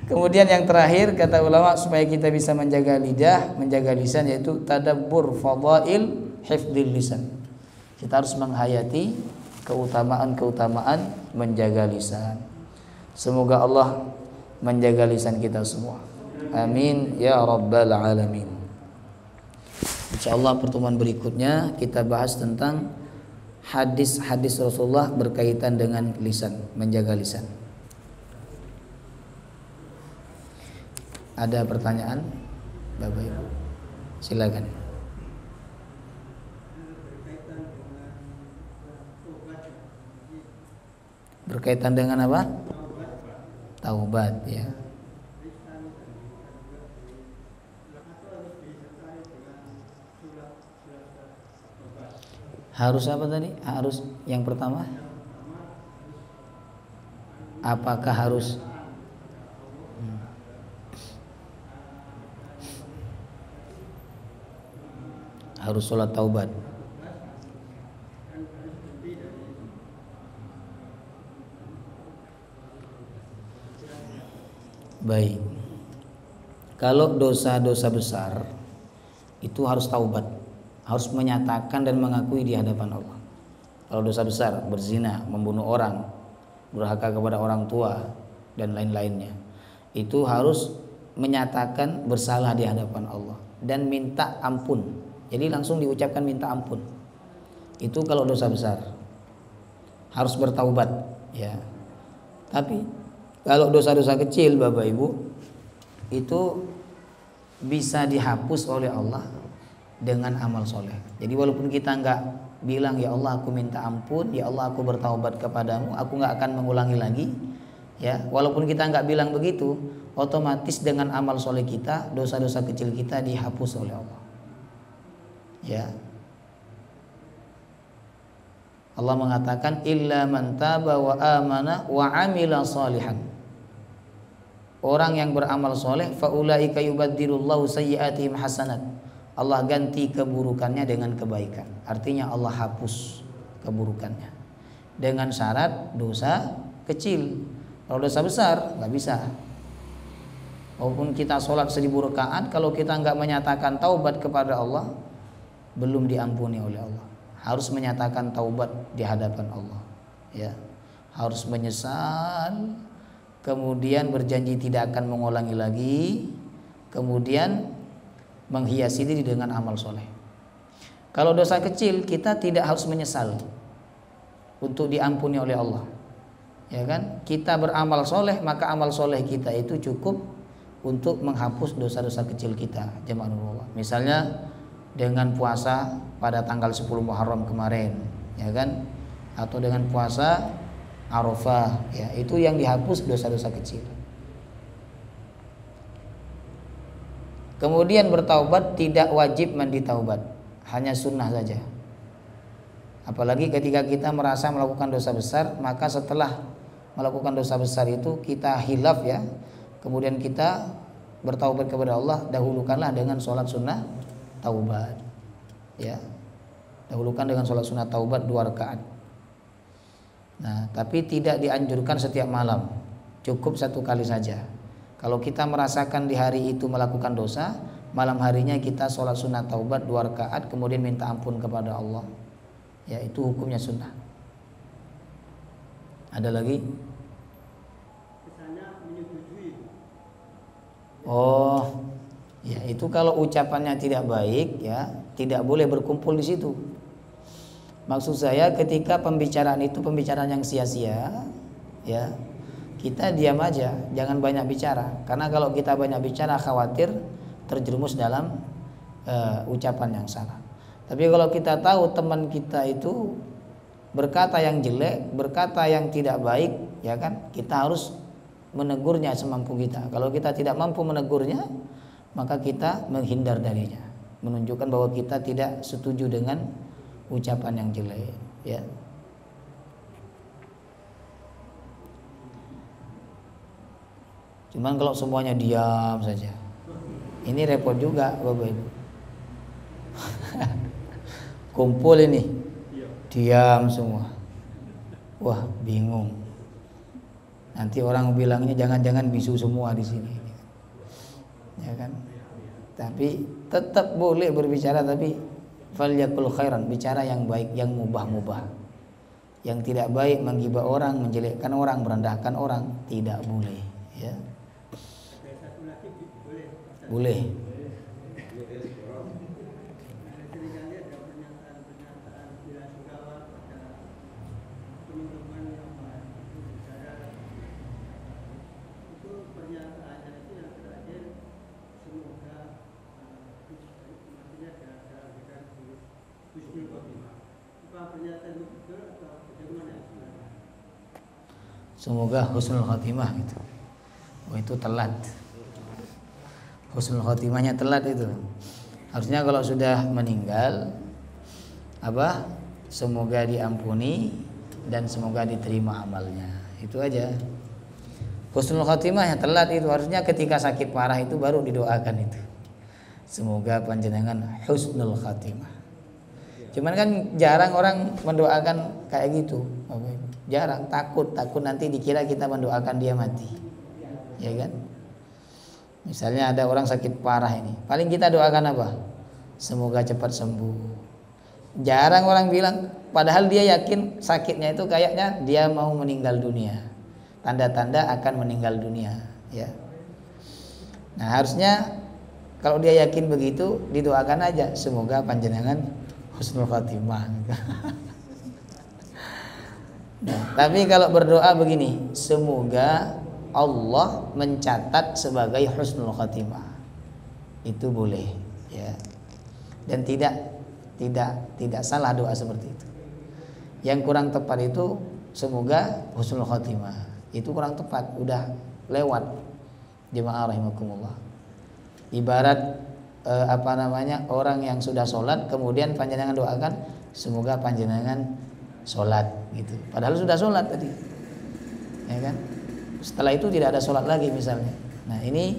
Kemudian yang terakhir kata ulama supaya kita bisa menjaga lidah, menjaga lisan, yaitu tadabbur fadail hifdzil lisan. Kita harus menghayati keutamaan-keutamaan menjaga lisan. Semoga Allah menjaga lisan kita semua. Amin ya rabbal alamin. Insyaallah pertemuan berikutnya kita bahas tentang hadis-hadis Rasulullah berkaitan dengan lisan, menjaga lisan. Ada pertanyaan, Bapak Ibu? Silakan. Berkaitan dengan apa? Taubat, ya. Harus apa tadi? Harus yang pertama? Apakah harus sholat taubat? Baik. Kalau dosa-dosa besar itu harus taubat, harus menyatakan dan mengakui di hadapan Allah. Kalau dosa besar, berzina, membunuh orang, durhaka kepada orang tua dan lain-lainnya, itu harus menyatakan bersalah di hadapan Allah dan minta ampun. Jadi langsung diucapkan minta ampun. Itu kalau dosa besar harus bertaubat, ya. Tapi kalau dosa-dosa kecil, Bapak Ibu, itu bisa dihapus oleh Allah dengan amal soleh. Jadi walaupun kita nggak bilang ya Allah aku minta ampun, ya Allah aku bertaubat kepadamu, aku nggak akan mengulangi lagi, ya. Walaupun kita nggak bilang begitu, otomatis dengan amal soleh kita dosa-dosa kecil kita dihapus oleh Allah. Ya. Allah mengatakan illa man taba wa amana wa amila salihan. Orang yang beramal soleh faulaika yubaddilullahu sayyi'atihim hasanat. Allah ganti keburukannya dengan kebaikan. Artinya Allah hapus keburukannya. Dengan syarat dosa kecil. Kalau dosa besar nggak bisa. Walaupun kita sholat 1000 rakaat, kalau kita nggak menyatakan taubat kepada Allah, belum diampuni oleh Allah. Harus menyatakan taubat di hadapan Allah, ya. Harus menyesal, kemudian berjanji tidak akan mengulangi lagi, kemudian menghiasi diri dengan amal soleh. Kalau dosa kecil kita tidak harus menyesal untuk diampuni oleh Allah, ya kan? Kita beramal soleh, maka amal soleh kita itu cukup untuk menghapus dosa-dosa kecil kita, jemaah Allah. Misalnya dengan puasa pada tanggal 10 Muharram kemarin, ya kan? Atau dengan puasa Arafah, ya, itu yang dihapus dosa-dosa kecil. Kemudian bertaubat tidak wajib mandi taubat, hanya sunnah saja. Apalagi ketika kita merasa melakukan dosa besar, maka setelah melakukan dosa besar itu kita hilaf, ya. Kemudian kita bertaubat kepada Allah, dahulukanlah dengan sholat sunnah taubat, ya. Dahulukan dengan sholat sunnah taubat 2 rakaat. Nah, tapi tidak dianjurkan setiap malam, cukup 1 kali saja. Kalau kita merasakan di hari itu melakukan dosa, malam harinya kita sholat sunat taubat 2 rakaat kemudian minta ampun kepada Allah. Ya, itu hukumnya sunnah. Ada lagi? Oh, ya itu kalau ucapannya tidak baik ya, tidak boleh berkumpul di situ. Maksud saya ketika pembicaraan itu pembicaraan yang sia-sia, ya kita diam aja, jangan banyak bicara. Karena kalau kita banyak bicara khawatir terjerumus dalam ucapan yang salah. Tapi kalau kita tahu teman kita itu berkata yang jelek, berkata yang tidak baik, ya kan, kita harus menegurnya semampu kita. Kalau kita tidak mampu menegurnya, maka kita menghindar darinya, menunjukkan bahwa kita tidak setuju dengan ucapan yang jelek, ya. Cuman kalau semuanya diam saja, ini repot juga Bapak Ibu. Kumpul ini diam semua, wah bingung. Nanti orang bilangnya jangan-jangan bisu semua di sini, ya kan? Tapi tetap boleh berbicara, tapi falyakul khairan, bicara yang baik, yang mubah-mubah. Yang tidak baik menggibah orang, menjelekkan orang, merendahkan orang, tidak boleh, ya. Boleh. Semoga husnul khotimah gitu. Oh, itu telat. Husnul khotimahnya telat itu. Harusnya kalau sudah meninggal apa? Semoga diampuni dan semoga diterima amalnya. Itu aja. Husnul khotimahnya telat itu, harusnya ketika sakit parah itu baru didoakan itu. Semoga panjenengan husnul khotimah. Cuman kan jarang orang mendoakan kayak gitu. Jarang, takut nanti dikira kita mendoakan dia mati, ya kan? Misalnya ada orang sakit parah ini, paling kita doakan apa? Semoga cepat sembuh. Jarang orang bilang, padahal dia yakin sakitnya itu kayaknya dia mau meninggal dunia, tanda-tanda akan meninggal dunia, ya. Nah harusnya kalau dia yakin begitu didoakan aja, semoga panjenengan husnul khotimah. Nah, tapi kalau berdoa begini, semoga Allah mencatat sebagai husnul khotimah, itu boleh, ya. Dan tidak salah doa seperti itu. Yang kurang tepat itu semoga husnul khotimah, itu kurang tepat, udah lewat. Jemaah rahimakumullah. Ibarat orang yang sudah sholat kemudian panjenengan doakan semoga panjenengan sholat gitu, padahal sudah sholat tadi, ya kan? Setelah itu tidak ada sholat lagi misalnya. Nah ini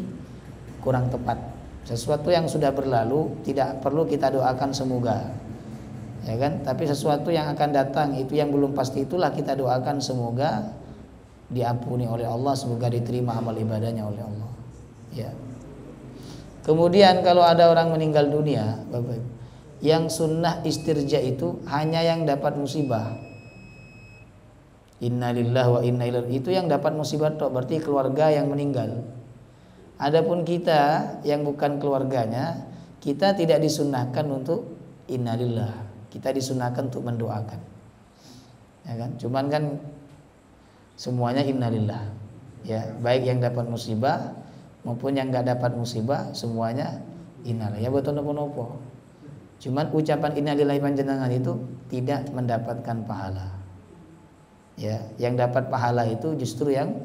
kurang tepat. Sesuatu yang sudah berlalu tidak perlu kita doakan semoga, ya kan? Tapi sesuatu yang akan datang itu yang belum pasti, itulah kita doakan semoga diampuni oleh Allah, semoga diterima amal ibadahnya oleh Allah, ya. Kemudian kalau ada orang meninggal dunia, Bapak Ibu, yang sunnah istirja itu hanya yang dapat musibah. Innalillahi wa inna ilaihi, itu yang dapat musibah toh, berarti keluarga yang meninggal. Adapun kita yang bukan keluarganya, kita tidak disunnahkan untuk innalillah, kita disunnahkan untuk mendoakan, ya kan? Cuman kan semuanya innalillah, ya, baik yang dapat musibah maupun yang nggak dapat musibah, semuanya innalillah. Ya betul nopo-nopo. Cuman ucapan innalillahi panjenengan itu tidak mendapatkan pahala. Ya, yang dapat pahala itu justru yang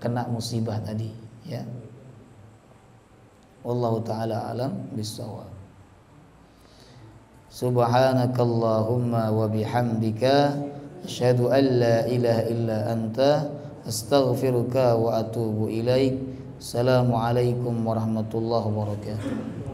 kena musibah tadi, ya. Wallahu taala alam bissawab. Subhanakallahumma wa bihamdika asyhadu an la ilaha illa anta astaghfiruka wa atubu ilaik. Assalamualaikum warahmatullahi wabarakatuh.